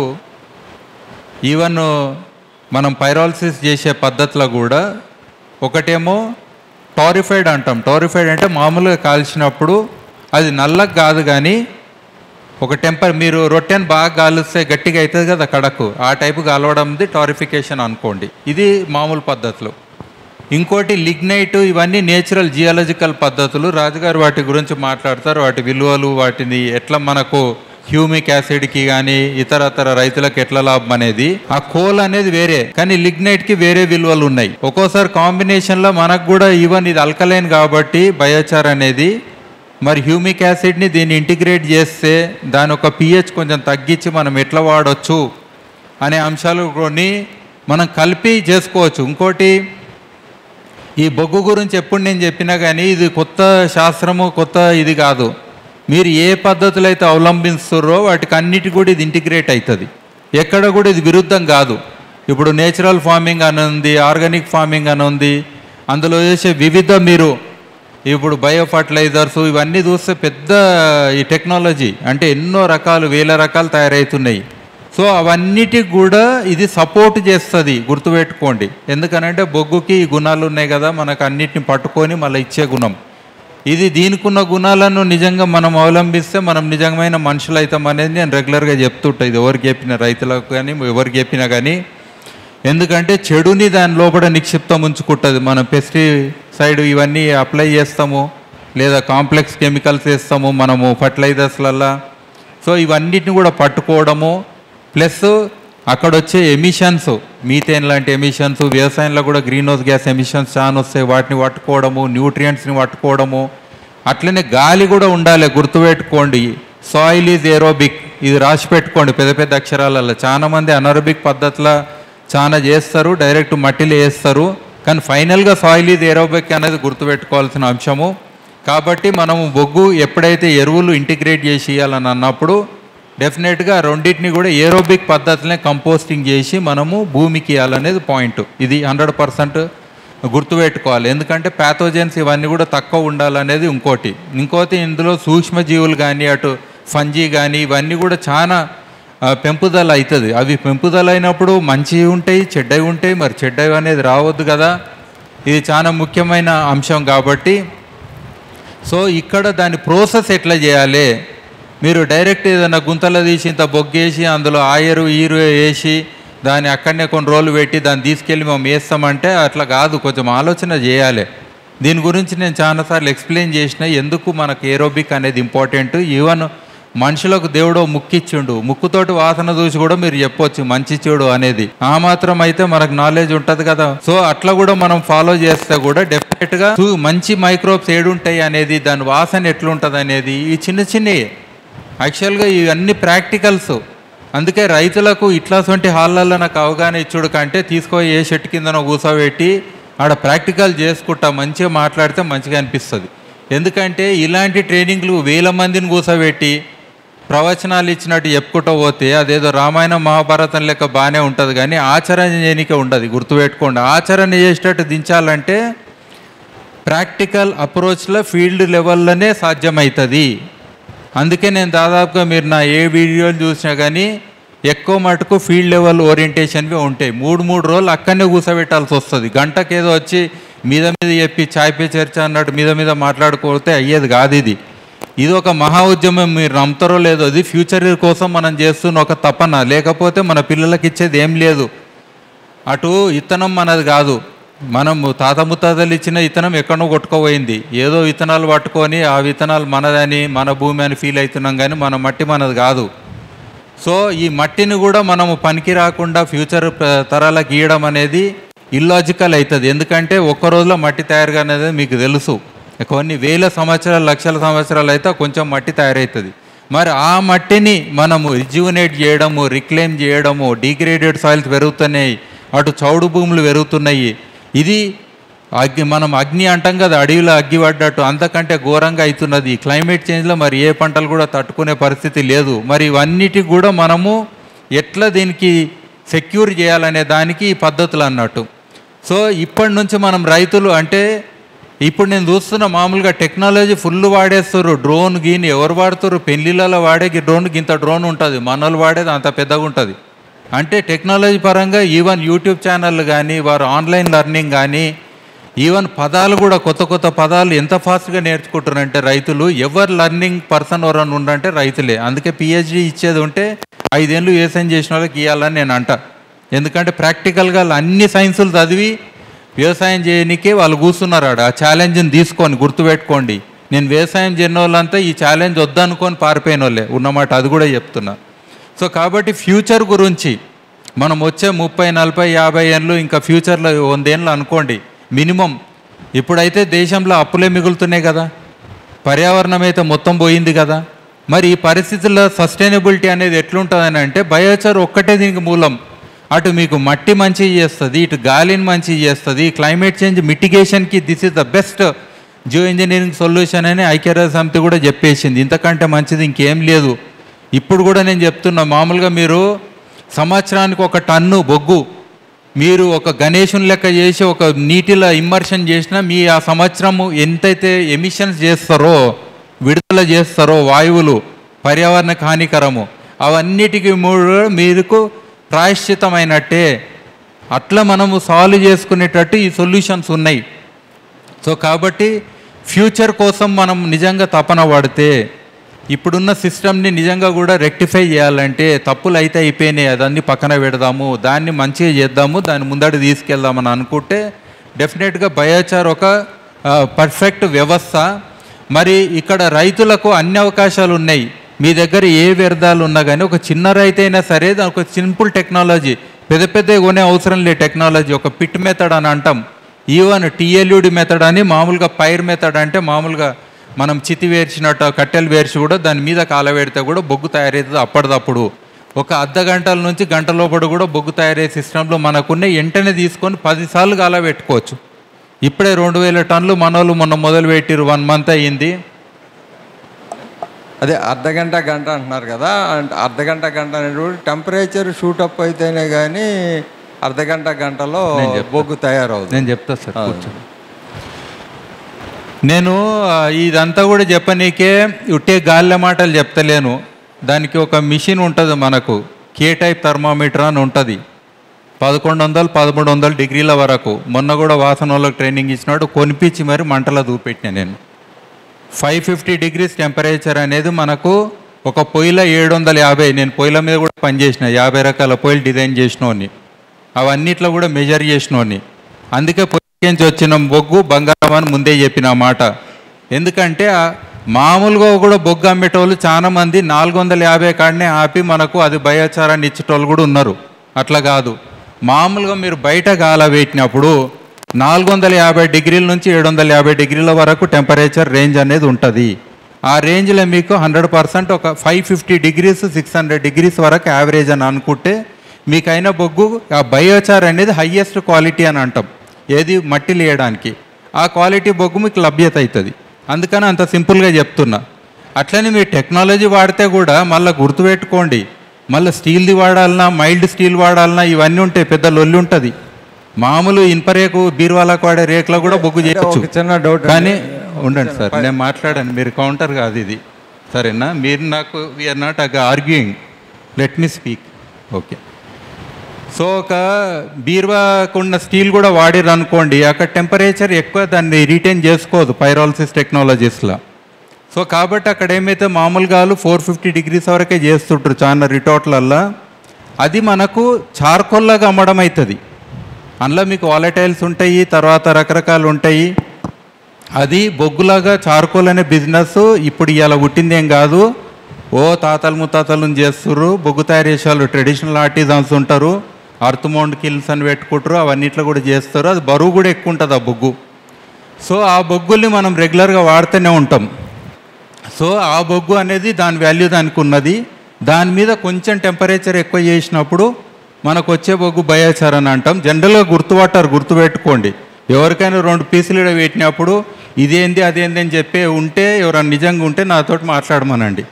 ఈవెన్ మనం పైరాలసిస్ చేసే పద్ధతిలో కూడా ఒకటేమో టారిఫైడ్ అంటాం. టారిఫైడ్ అంటే మామూలుగా కాల్చినప్పుడు అది నల్లగా కాదు కానీ ఒక మీరు రొట్టెని బాగా కాలుస్తే గట్టిగా అవుతుంది కదా కడకు, ఆ టైపు కాలవడంది టారిఫికేషన్ అనుకోండి. ఇది మామూలు పద్ధతులు. ఇంకోటి లిగ్నైట్, ఇవన్నీ నేచురల్ జియాలజికల్ పద్ధతులు. రాజుగారు వాటి గురించి మాట్లాడతారు, వాటి విలువలు, వాటిని ఎట్లా మనకు హ్యూమిక్ యాసిడ్కి కానీ ఇతరతర రైతులకు ఎట్లా లాభం అనేది. ఆ కోల్ అనేది వేరే, కానీ లిగ్నైట్కి వేరే విలువలు ఉన్నాయి. ఒక్కోసారి కాంబినేషన్లో మనకు కూడా ఈవెన్ ఇది అల్కలైన్ కాబట్టి బయోచార్ అనేది మరి హ్యూమిక్ యాసిడ్ని దీన్ని ఇంటిగ్రేట్ చేస్తే దాని ఒక pH కొంచెం తగ్గించి మనం ఎట్లా వాడవచ్చు అనే అంశాలు కొన్ని మనం కలిపి చేసుకోవచ్చు. ఇంకోటి ఈ బొగ్గు గురించి ఎప్పుడు నేను చెప్పినా కానీ ఇది కొత్త శాస్త్రము, కొత్త ఇది కాదు. మీరు ఏ పద్ధతులు అయితే అవలంబిస్తారో వాటికి అన్నిటి కూడా ఇది ఇంటిగ్రేట్ అవుతుంది. ఎక్కడ కూడా ఇది విరుద్ధం కాదు. ఇప్పుడు నేచురల్ ఫార్మింగ్ అని ఉంది, ఆర్గానిక్ ఫార్మింగ్ అని ఉంది. అందులో చేసే వివిధ మీరు ఇప్పుడు బయో ఫర్టిలైజర్స్ ఇవన్నీ చూస్తే పెద్ద ఈ టెక్నాలజీ అంటే ఎన్నో రకాలు 1000 రకాలు తయారవుతున్నాయి. సో అవన్నిటికి కూడా ఇది సపోర్ట్ చేస్తుంది, గుర్తుపెట్టుకోండి. ఎందుకనంటే బొగ్గుకి ఈ గుణాలు ఉన్నాయి కదా, మనకు అన్నిటిని పట్టుకొని మళ్ళీ ఇచ్చే గుణం ఇది. దీనికున్న గుణాలను నిజంగా మనం అవలంబిస్తే మనం నిజమైన మనుషులు అవుతాం అనేది నేను రెగ్యులర్గా చెప్తుంటా. ఇది ఎవరికి చెప్పిన రైతులకు కానీ ఎవరికి చెప్పినా కానీ. ఎందుకంటే చెడుని దాని లోపల నిక్షిప్తం ఉంచుకుంటుంది. మనం పెస్టిసైడ్ ఇవన్నీ అప్లై చేస్తాము, లేదా కాంప్లెక్స్ కెమికల్స్ వేస్తాము మనము ఫర్టిలైజర్స్లల్లో. సో ఇవన్నిటిని కూడా పట్టుకోవడము, ప్లస్ అక్కడ వచ్చే ఎమిషన్స్, మీథేన్ లాంటి ఎమిషన్స్, వ్యవసాయంలో కూడా గ్రీన్ హౌస్ గ్యాస్ ఎమిషన్స్ చాలా వస్తాయి, వాటిని పట్టుకోవడము, న్యూట్రియంట్స్ని పట్టుకోవడము. అట్లనే గాలి కూడా ఉండాలి, గుర్తుపెట్టుకోండి. సాయిల్ ఈజ్ ఏరోబిక్, ఇది రాసి పెట్టుకోండి పెద్ద పెద్ద అక్షరాలలో. చాలామంది అనరోబిక్ పద్ధతిలో చాలా చేస్తారు, డైరెక్ట్ మట్టిలో వేస్తారు, కానీ ఫైనల్గా సాయిల్ ఈజ్ ఏరోబిక్ అనేది గుర్తుపెట్టుకోవాల్సిన అంశము. కాబట్టి మనము బొగ్గు ఎప్పుడైతే ఎరువులు ఇంటిగ్రేట్ చేసి ఇవ్వాలని అన్నప్పుడు డెఫినెట్గా రెండింటిని కూడా ఏరోబిక్ పద్ధతినే కంపోస్టింగ్ చేసి మనము భూమికి ఇవ్వాలనేది పాయింట్. ఇది 100% గుర్తుపెట్టుకోవాలి. ఎందుకంటే ప్యాథోజన్స్ ఇవన్నీ కూడా తక్కువ ఉండాలనేది ఇంకోటి ఇందులో సూక్ష్మజీవులు కానీ అటు ఫంజీ కానీ ఇవన్నీ కూడా చాలా పెంపుదల అవుతుంది. అవి పెంపుదల అయినప్పుడు మంచివి ఉంటాయి, చెడ్డవి ఉంటాయి. మరి చెడ్డవి అనేది రావద్దు కదా, ఇది చాలా ముఖ్యమైన అంశం కాబట్టి. సో ఇక్కడ దాని ప్రాసెస్ ఎట్లా చేయాలి, మీరు డైరెక్ట్ ఏదైనా గుంతలో తీసి ఇంత బొగ్గేసి అందులో ఆయిరు ఈరు వేసి దాన్ని అక్కడనే కొన్ని రోజులు పెట్టి దాన్ని తీసుకెళ్ళి మేము వేస్తామంటే అట్లా కాదు, కొంచెం ఆలోచన చేయాలి. దీని గురించి నేను చాలాసార్లు ఎక్స్ప్లెయిన్ చేసిన, ఎందుకు మనకు ఏరోబిక్ అనేది ఇంపార్టెంట్. ఈవెన్ మనుషులకు దేవుడు ముక్కిచ్చిండు, ముక్కుతోటి వాసన చూసి కూడా మీరు చెప్పొచ్చు మంచి చెడు అనేది. ఆ మాత్రం అయితే మనకు నాలెడ్జ్ ఉంటుంది కదా. సో అట్లా కూడా మనం ఫాలో చేస్తే కూడా డెఫినెట్గా మంచి మైక్రోబ్స్ ఏడుంటాయి అనేది, దాని వాసన ఎట్లుంటుంది అనేది, ఈ చిన్న చిన్నవి యాక్చువల్గా ఇవన్నీ ప్రాక్టికల్స్. అందుకే రైతులకు ఇట్లాంటి హాళ్ళల్లో నాకు అవగాహన ఇచ్చుడు కంటే తీసుకొని ఏ చెట్టు కిందనో కూర్చోబెట్టి ఆడ ప్రాక్టికల్ చేసుకుంటా మంచిగా మాట్లాడితే మంచిగా అనిపిస్తుంది. ఎందుకంటే ఇలాంటి ట్రైనింగ్లు 1000 మందిని కూర్చోబెట్టి ప్రవచనాలు ఇచ్చినట్టు చెప్పుకుంటూ పోతే అదేదో రామాయణం మహాభారతం లెక్క బాగానే ఉంటుంది, కానీ ఆచరణ చేయనికే ఉండదు. గుర్తుపెట్టుకోండి, ఆచరణ చేసేటట్టు దించాలంటే ప్రాక్టికల్ అప్రోచ్లో ఫీల్డ్ లెవెల్లోనే సాధ్యమవుతుంది. అందుకే నేను దాదాపుగా మీరు నా ఏ వీడియోలు చూసినా కానీ ఎక్కువ మటుకు ఫీల్డ్ లెవెల్ ఓరియంటేషన్వి ఉంటాయి. 3 రోజులు అక్కడనే కూర్చోబెట్టాల్సి వస్తుంది. గంటకేదో వచ్చి మీద చెప్పి చాయ్ పే చర్చ అన్నట్టు మీద మాట్లాడుకోతే అయ్యేది కాదు. ఇది ఒక మహా ఉద్యమం, మీరు నమ్ముతారో లేదో. అది ఫ్యూచర్ కోసం మనం చేస్తున్న ఒక తపన, లేకపోతే మన పిల్లలకి ఇచ్చేది ఏం లేదు. అటు ఇత్తనం మనది కాదు, మనము తాత ముత్తాతలు ఇచ్చిన విత్తనం ఎక్కడో కొట్టుకోపోయింది. ఏదో విత్తనాలు పట్టుకొని ఆ విత్తనాలు మనదని మన భూమి అని ఫీల్ అవుతున్నాం, కానీ మన మట్టి మనది కాదు. సో ఈ మట్టిని కూడా మనము పనికి రాకుండా ఫ్యూచర్ తరాలకు గీయడం అనేది ఇల్లాజికల్ అవుతుంది. ఎందుకంటే ఒక్క రోజులో మట్టి తయారుగా అనేది మీకు తెలుసు, కొన్ని వేల సంవత్సరాలు లక్షల సంవత్సరాలు అయితే కొంచెం మట్టి తయారవుతుంది. మరి ఆ మట్టిని మనము రిజ్యూనేట్ చేయడము, రిక్లెయిమ్ చేయడము, డిగ్రేడెడ్ సాయిల్స్ పెరుగుతున్నాయి, అటు చౌడు భూములు పెరుగుతున్నాయి. ఇది మనం అగ్ని అంటాం కదా, అడవిలో అగ్గి పడ్డట్టు అంతకంటే ఘోరంగా అవుతున్నది. క్లైమేట్ చేంజ్లో మరి ఏ పంటలు కూడా తట్టుకునే పరిస్థితి లేదు. మరి ఇవన్నిటికి కూడా మనము ఎట్లా దీనికి సెక్యూర్ చేయాలనే దానికి ఈ పద్ధతులు అన్నట్టు. సో ఇప్పటి నుంచి మనం రైతులు అంటే ఇప్పుడు నేను చూస్తున్న మామూలుగా టెక్నాలజీ ఫుల్ వాడేస్తారు. డ్రోన్ గీని ఎవరు వాడుతారు? పెళ్ళిళ్ళలో వాడే డ్రోన్ ఇంత డ్రోన్ ఉంటుంది, మనోళ్ళు వాడేది అంత పెద్దగా ఉంటుంది. అంటే టెక్నాలజీ పరంగా ఈవెన్ యూట్యూబ్ ఛానళ్ళు కానీ, వారు ఆన్లైన్ లెర్నింగ్ కానీ, ఈవెన్ పదాలు కూడా కొత్త కొత్త పదాలు ఎంత ఫాస్ట్గా నేర్చుకుంటారంటే రైతులు. ఎవరు లర్నింగ్ పర్సన్ ఎవరన్నా ఉండంటే రైతులే. అందుకే పిహెచ్డి ఇచ్చేది ఉంటే 5 ఏళ్ళు వ్యవసాయం చేసిన వాళ్ళకి ఇవ్వాలని నేను అంట. ఎందుకంటే ప్రాక్టికల్గా అన్ని సైన్సులు చదివి వ్యవసాయం చేయడానికే వాళ్ళు కూర్చున్నారు ఆడ. ఆ ఛాలెంజ్ని తీసుకొని గుర్తుపెట్టుకోండి. నేను వ్యవసాయం చేయని వాళ్ళంతా ఈ ఛాలెంజ్ వద్దనుకొని పారిపోయిన వాళ్ళే ఉన్నమాట, అది కూడా చెప్తున్నా. సో కాబట్టి ఫ్యూచర్ గురించి మనం వచ్చే 30, 40, 50 ఏళ్ళు ఇంకా ఫ్యూచర్లో 100 ఏళ్ళు అనుకోండి మినిమం. ఇప్పుడైతే దేశంలో అప్పులే మిగులుతున్నాయి కదా, పర్యావరణం అయితే మొత్తం పోయింది కదా. మరి ఈ పరిస్థితుల్లో సస్టైనబిలిటీ అనేది ఎట్లుంటుందని అంటే బయోచార్ ఒక్కటే దీనికి మూలం. అటు మీకు మట్టి మంచిగా చేస్తుంది, ఇటు గాలిని మంచిగా చేస్తుంది. క్లైమేట్ చేంజ్ మిటిగేషన్కి this is the best geo engineering solution అని ఐక్యరాజ్య సమితి కూడా చెప్పేసింది. ఇంతకంటే మంచిది ఇంకేం లేదు. ఇప్పుడు కూడా నేను చెప్తున్నా, మామూలుగా మీరు సంవత్సరానికి 1 టన్ను బొగ్గు మీరు ఒక గణేషుని లెక్క చేసి ఒక నీటిలో ఇమ్మర్షన్ చేసినా మీ ఆ సంవత్సరము ఎంతైతే ఎమిషన్స్ చేస్తారో, విడుదల చేస్తారో వాయువులు పర్యావరణకు హానికరము, అవన్నిటికీ మీకు ప్రాయశ్చితమైనట్టే. అట్లా మనము సాల్వ్ చేసుకునేటట్టు ఈ సొల్యూషన్స్ ఉన్నాయి. సో కాబట్టి ఫ్యూచర్ కోసం మనం నిజంగా తపన పడితే ఇప్పుడున్న సిస్టమ్ని నిజంగా కూడా రెక్టిఫై చేయాలంటే తప్పులు అయితే అయిపోయినాయి, అదన్నీ పక్కన పెడదాము, దాన్ని మంచిగా చేద్దాము, దాన్ని ముందడి తీసుకెళ్దామని అనుకుంటే డెఫినెట్గా బయోచార్ ఒక పర్ఫెక్ట్ వ్యవస్థ. మరి ఇక్కడ రైతులకు అన్ని అవకాశాలు ఉన్నాయి. మీ దగ్గర ఏ వ్యర్థాలు ఉన్నా కానీ ఒక చిన్న రైతు అయినా సరే దానికి ఒక సింపుల్ టెక్నాలజీ, పెద్ద పెద్ద కొనే అవసరం లేదు టెక్నాలజీ. ఒక పిట్ మెథడ్ అని అంటాం, ఈవెన్ టీఎల్యూడి మెథడ్ అని, మామూలుగా పైర్ మెథడ్ అంటే మామూలుగా మనం చితి వేర్చినట్టు కట్టెలు వేర్చి కూడా దాని మీద కాలబెడితే కూడా బొగ్గు తయారవుతుంది అప్పటిదప్పుడు. ఒక అర్ధ గంటల నుంచి గంట లోపల కూడా బొగ్గు తయారయ్యే సిస్టంలో మనకున్న వెంటనే తీసుకొని 10 సార్లు కాలబెట్టుకోవచ్చు. ఇప్పుడే 2000 టన్నులు మనోళ్ళు మొన్న మొదలుపెట్టిరు, 1 మంత్ అయ్యింది. అదే అర్ధగంట గంట అంటున్నారు కదా, అర్ధగంట గంట అనేటువంటి టెంపరేచర్ షూటప్ అయితేనే కానీ అర్ధగంట గంటలో బొగ్గు తయారవుతుంది. నేను చెప్తా సార్ కూర్చొని. నేను ఇదంతా కూడా చెప్పనీకే ఉట్టే గాలిల మాటలు చెప్తలేను. దానికి ఒక మిషన్ ఉంటుంది మనకు, కే టైప్ థర్మామీటర్ అని ఉంటుంది. 1100, 1300 డిగ్రీల వరకు. మొన్న కూడా వాసన వాళ్ళకి ట్రైనింగ్ ఇచ్చినట్టు కొనిపించి మరి మంటలో దూపెట్టినా నేను. 550 డిగ్రీస్ టెంపరేచర్ అనేది మనకు ఒక పొయ్యిలో 750. నేను పొయ్యిల మీద కూడా పనిచేసిన, 50 రకాల పొయ్యిలు డిజైన్ చేసినోని, అవన్నిట్లో కూడా మెజర్ చేసినోని. అందుకే పొయ్యికి వచ్చిన బొగ్గు బంగారం అని ముందే చెప్పిన మాట. ఎందుకంటే మామూలుగా కూడా బొగ్గు అమ్మేటోళ్ళు చాలామంది 450 కాడనే ఆపి మనకు అది బయోచారాన్ని ఇచ్చేటోళ్ళు కూడా ఉన్నారు. అట్లా కాదు, మామూలుగా మీరు బయట గాలబెట్టినప్పుడు 450 డిగ్రీల నుంచి 750 డిగ్రీల వరకు టెంపరేచర్ రేంజ్ అనేది ఉంటుంది. ఆ రేంజ్లో మీకు 100% ఒక 550 డిగ్రీస్ 600 డిగ్రీస్ వరకు యావరేజ్ అని అనుకుంటే మీకైనా బొగ్గు ఆ బయోచార్ అనేది హయ్యెస్ట్ క్వాలిటీ అని అంటాం. ఏది మట్టి లేయడానికి ఆ క్వాలిటీ బొగ్గు మీకు లభ్యత అవుతుంది. అందుకని అంత సింపుల్గా చెప్తున్నా. అట్లనే మీరు టెక్నాలజీ వాడితే కూడా మళ్ళీ గుర్తుపెట్టుకోండి, మళ్ళీ స్టీల్ది వాడాలన్నా మైల్డ్ స్టీల్ వాడాలన్నా ఇవన్నీ ఉంటాయి, పెద్ద లొల్లి ఉంటుంది. మామూలు ఇనుపరేకు బీరువాలకు వాడే రేకులో కూడా బొగ్గు చేయొచ్చు. చిన్న డౌట్ కానీ ఉండండి సార్, నేను మాట్లాడాను, మీరు కౌంటర్ కాదు ఇది, సరేనా? మీరు నాకు we're not arguing, let me speak. Okay. So ఒక బీరువాకున్న స్టీల్ కూడా వాడిరు అనుకోండి, అక్కడ టెంపరేచర్ ఎక్కువ దాన్ని రిటైన్ చేసుకోదు పైరాలసిస్ టెక్నాలజీస్లో. సో కాబట్టి అక్కడ ఏమైతే మామూలుగా 450 డిగ్రీస్ వరకే చేస్తుంటారు చాలా రిటార్ట్లల్లో. అది మనకు చార్కోల్లాగా అమ్మడం అవుతుంది. అందులో మీకు వాలటైల్స్ ఉంటాయి, తర్వాత రకరకాలు ఉంటాయి. అది బొగ్గులాగా చార్కోల్ అనే బిజినెస్ ఇప్పుడు ఇలా పుట్టిందేం కాదు. తాతలు ముత్తాతలు చేస్తుర్రు. బొగ్గు తయారు చేసే వాళ్ళు ట్రెడిషనల్ ఆర్టిజన్స్ ఉంటారు, అర్త్ మౌండ్ కిల్స్ అని పెట్టుకుంటారు, అవన్నిట్లో కూడా చేస్తారు. అది బరువు కూడా ఎక్కువ ఉంటుంది ఆ బొగ్గు. సో ఆ బొగ్గుల్ని మనం రెగ్యులర్గా వాడుతూనే ఉంటాం. సో ఆ బొగ్గు అనేది దాని వాల్యూ దానికి ఉన్నది. దాని మీద కొంచెం టెంపరేచర్ ఎక్కువ చేసినప్పుడు మనకు వచ్చే బొగ్గు బయోచార్ అని అంటాం. జనరల్గా గుర్తుపెట్టుకోండి. ఎవరికైనా 2 పీసులు పెట్టినప్పుడు ఇదేంది అదేంది అని చెప్పి ఉంటే, ఎవరైనా నిజంగా ఉంటే నాతోటి మాట్లాడమనండి.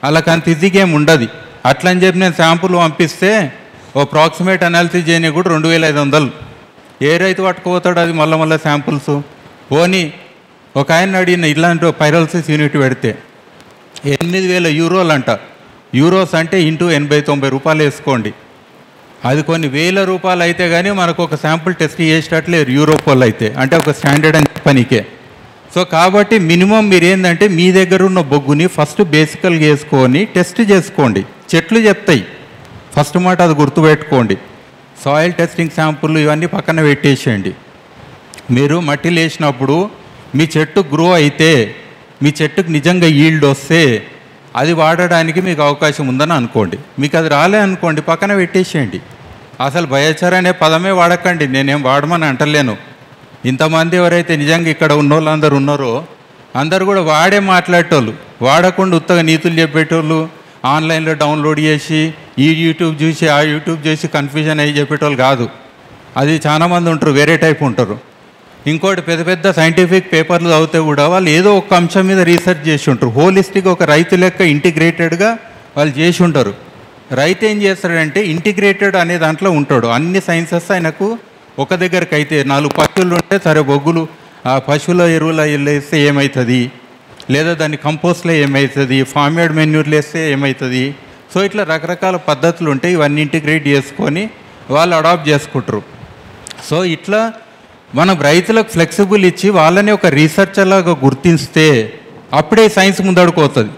వాళ్ళకి అంత ఈజీగా ఉండదు. అట్లా అని చెప్పి నేను శాంపుల్ పంపిస్తే ప్రాక్సిమేట్ అనాలిసిస్ చేయని కూడా 2500. ఏ రైతు పట్టుకుపోతాడు అది మళ్ళీ శాంపుల్స్? పోనీ ఒక ఆయన అడిగిన ఇలాంటి పైరాలసిస్ యూనిట్ పెడితే 8000 యూరోలు అంట. యూరోస్ అంటే ఇంటూ 80-90 రూపాయలు వేసుకోండి. అది కొన్ని వేల రూపాయలు అయితే కానీ మనకు ఒక శాంపుల్ టెస్ట్ చేసేటట్లేరు యూరోప్ వాళ్ళు అయితే, అంటే ఒక స్టాండర్డ్ అని చెప్పనికే. సో కాబట్టి మినిమం మీరు ఏంటంటే మీ దగ్గర ఉన్న బొగ్గుని ఫస్ట్ బేసికల్గా వేసుకొని టెస్ట్ చేసుకోండి. చెట్లు చెప్తాయి ఫస్ట్ మాట, అది గుర్తుపెట్టుకోండి. సాయిల్ టెస్టింగ్ శాంపుల్ ఇవన్నీ పక్కన పెట్టేసేయండి. మీరు మట్టిలో వేసినప్పుడు మీ చెట్టు గ్రో అయితే, మీ చెట్టుకు నిజంగా ఈల్డ్ వస్తే అది వాడడానికి మీకు అవకాశం ఉందని అనుకోండి. మీకు అది రాలే అనుకోండి, పక్కన పెట్టేసేయండి. అసలు బయోచార్ అనే పదమే వాడకండి. నేనేం వాడమని అంటలేను. ఇంతమంది ఎవరైతే నిజంగా ఇక్కడ ఉన్నోళ్ళందరూ ఉన్నారో అందరు కూడా వాడే మాట్లాడేటోళ్ళు, వాడకుండా ఉత్తగా నీతులు చెప్పేటోళ్ళు, ఆన్లైన్లో డౌన్లోడ్ చేసి ఈ యూట్యూబ్ చూసి ఆ యూట్యూబ్ చూసి కన్ఫ్యూజన్ అయ్యి చెప్పేటోళ్ళు కాదు. అది చాలామంది ఉంటారు, వేరే టైప్ ఉంటారు. ఇంకోటి పెద్ద పెద్ద సైంటిఫిక్ పేపర్లు చదివితే కూడా వాళ్ళు ఏదో ఒక అంశం మీద రీసెర్చ్ చేసి ఉంటారు. హోలిస్టిక్గా ఒక రైతు లెక్క ఇంటిగ్రేటెడ్గా వాళ్ళు చేసి ఉంటారు. రైతు ఏం చేస్తాడంటే ఇంటిగ్రేటెడ్ అనే దాంట్లో ఉంటాడు. అన్ని సైన్సెస్ ఆయనకు ఒక దగ్గరికి అయితే 4 పశువులు ఉంటే సరే బొగ్గులు ఆ పశువుల ఎరువులు వేస్తే ఏమవుతుంది, లేదా దాన్ని కంపోస్ట్లో ఏమవుతుంది, ఫార్మేడ్ మెన్యూర్లు వేస్తే ఏమవుతుంది. సో ఇట్లా రకరకాల పద్ధతులు ఉంటాయి. ఇవన్నీ ఇంటిగ్రేట్ చేసుకొని వాళ్ళు అడాప్ట్ చేసుకుంటారు. సో ఇట్లా మనం రైతులకు ఫ్లెక్సిబుల్ ఇచ్చి వాళ్ళని ఒక రీసెర్చర్ లాగా గుర్తిస్తే అప్పుడే సైన్స్ ముందడుకోతుంది.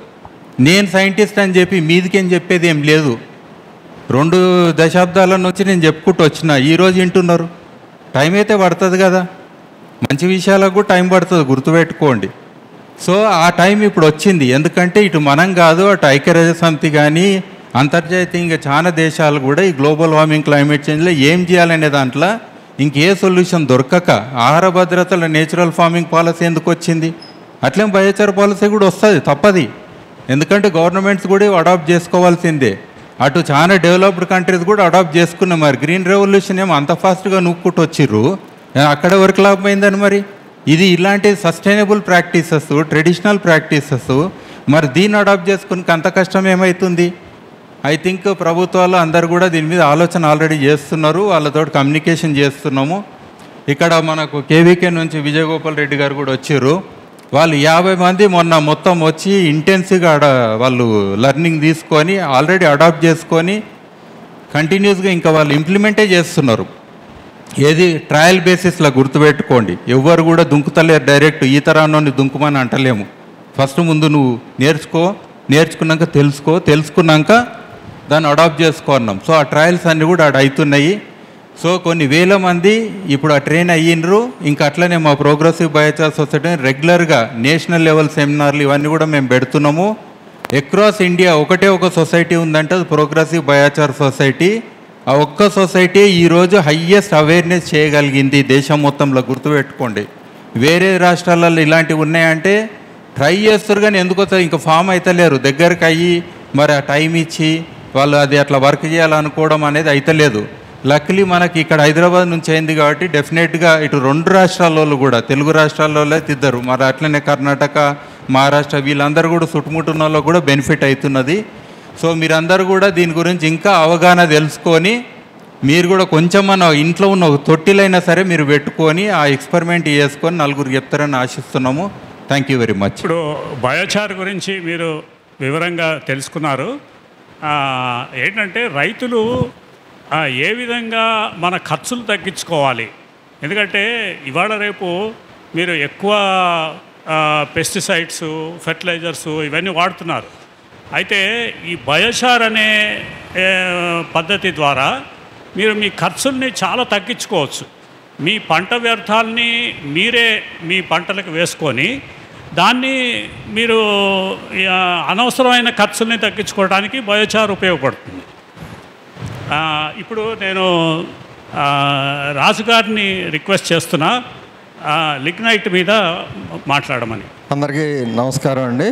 నేను సైంటిస్ట్ అని చెప్పి మీదికేం చెప్పేది ఏం లేదు. 2 దశాబ్దాల నుంచి నేను చెప్పుకుంటూ వచ్చిన, ఈరోజు వింటున్నారు. టైం అయితే పడుతుంది కదా, మంచి విషయాలకు కూడా టైం పడుతుంది, గుర్తుపెట్టుకోండి. సో ఆ టైం ఇప్పుడు వచ్చింది. ఎందుకంటే ఇటు మనం కాదు, అటు ఐక్యరాజ్య సమితి కానీ అంతర్జాతీయంగా చాలా దేశాలు కూడా ఈ గ్లోబల్ వార్మింగ్ క్లైమేట్ చేంజ్లో ఏం చేయాలనే దాంట్లో ఇంకే సొల్యూషన్ దొరకక ఆహార భద్రతల నేచురల్ ఫార్మింగ్ పాలసీ ఎందుకు వచ్చింది, అట్లే బయోచార్ పాలసీ కూడా వస్తుంది, తప్పది. ఎందుకంటే గవర్నమెంట్స్ కూడా అడాప్ట్ చేసుకోవాల్సిందే. అటు చాలా డెవలప్డ్ కంట్రీస్ కూడా అడాప్ట్ చేసుకున్నాం. మరి గ్రీన్ రెవల్యూషన్ ఏమో అంత ఫాస్ట్గా నూక్కుంటూ వచ్చిర్రు, అక్కడ వరకు లాభమైందని. మరి ఇది ఇలాంటి సస్టైనబుల్ ప్రాక్టీసెస్, ట్రెడిషనల్ ప్రాక్టీసెస్, మరి దీన్ని అడాప్ట్ చేసుకుని అంత కష్టం ఏమవుతుంది? ఐ థింక్ ప్రభుత్వాలు అందరు కూడా దీని మీద ఆలోచన ఆల్రెడీ చేస్తున్నారు, వాళ్ళతో కమ్యూనికేషన్ చేస్తున్నాము. ఇక్కడ మనకు కేవీకే నుంచి విజయగోపాల్ రెడ్డి గారు కూడా వచ్చారు. వాళ్ళు 50 మంది మొన్న మొత్తం వచ్చి ఇంటెన్సివ్గా వాళ్ళు లెర్నింగ్ తీసుకొని ఆల్రెడీ అడాప్ట్ చేసుకొని కంటిన్యూస్గా ఇంకా వాళ్ళు ఇంప్లిమెంటే చేస్తున్నారు. ఏది ట్రయల్ బేసిస్లో గుర్తుపెట్టుకోండి. ఎవ్వరు కూడా దుంకుతలేరు డైరెక్ట్ ఈ తరాన్ని దుంకుమని అంటలేము. ఫస్ట్ ముందు నువ్వు నేర్చుకున్నాక తెలుసుకున్నాక దాన్ని అడాప్ట్ చేసుకున్నాం. సో ఆ ట్రయల్స్ అన్నీ కూడా అక్కడ అవుతున్నాయి. సో కొన్ని వేల మంది ఇప్పుడు ఆ ట్రైన్ అయ్యిండ్రు. ఇంకా అట్లనే మా ప్రోగ్రెసివ్ బయోచార్ సొసైటీ రెగ్యులర్గా నేషనల్ లెవెల్ సెమినార్లు ఇవన్నీ కూడా మేము పెడుతున్నాము. అక్రాస్ ఇండియా ఒక సొసైటీ ఉందంటే అది ప్రోగ్రెసివ్ బయోచార్ సొసైటీ. ఆ ఒక్క సొసైటీ ఈరోజు హయ్యెస్ట్ అవేర్నెస్ చేయగలిగింది దేశం మొత్తంలో, గుర్తుపెట్టుకోండి. వేరే రాష్ట్రాలలో ఇలాంటివి ఉన్నాయంటే ట్రై చేస్తారు కానీ ఎందుకో ఇంకా ఫామ్ అవుతలేరు. దగ్గరికి అయ్యి మరి ఆ టైం ఇచ్చి వాళ్ళు అది అట్లా వర్క్ చేయాలనుకోవడం అనేది అయితలేదు. లక్లీ మనకి ఇక్కడ హైదరాబాద్ నుంచి అయింది కాబట్టి డెఫినెట్గా ఇటు 2 రాష్ట్రాల్లో కూడా, తెలుగు రాష్ట్రాల్లో తిద్దరు, మరి అట్లనే కర్ణాటక, మహారాష్ట్ర వీళ్ళందరూ కూడా చుట్టుముట్టున్న వాళ్ళు కూడా బెనిఫిట్ అవుతున్నది. సో మీరందరూ కూడా దీని గురించి ఇంకా అవగాహన తెలుసుకొని మీరు కూడా కొంచెం మన ఇంట్లో ఉన్న తొట్టిలైనా సరే మీరు పెట్టుకొని ఆ ఎక్స్పెరిమెంట్ చేసుకొని నలుగురు చెప్తారని ఆశిస్తున్నాము. Thank you very much. ఇప్పుడు బయోచార్ గురించి మీరు వివరంగా తెలుసుకున్నారు. ఏంటంటే రైతులు ఏ విధంగా మన ఖర్చులు తగ్గించుకోవాలి. ఎందుకంటే ఇవాళ రేపు మీరు ఎక్కువ పెస్టిసైడ్స్, ఫెర్టిలైజర్స్ ఇవన్నీ వాడుతున్నారు. అయితే ఈ బయోచార్ అనే పద్ధతి ద్వారా మీరు మీ ఖర్చుల్ని చాలా తగ్గించుకోవచ్చు. మీ పంట వ్యర్థాలని మీరే మీ పంటలకు వేసుకొని దాన్ని మీరు అనవసరమైన ఖర్చుల్ని తగ్గించుకోవడానికి బయోచార్ ఉపయోగపడుతుంది. ఇప్పుడు నేను రాజుగారిని రిక్వెస్ట్ చేస్తున్నా లిగ్నైట్ మీద మాట్లాడమని. అందరికీ నమస్కారం అండి.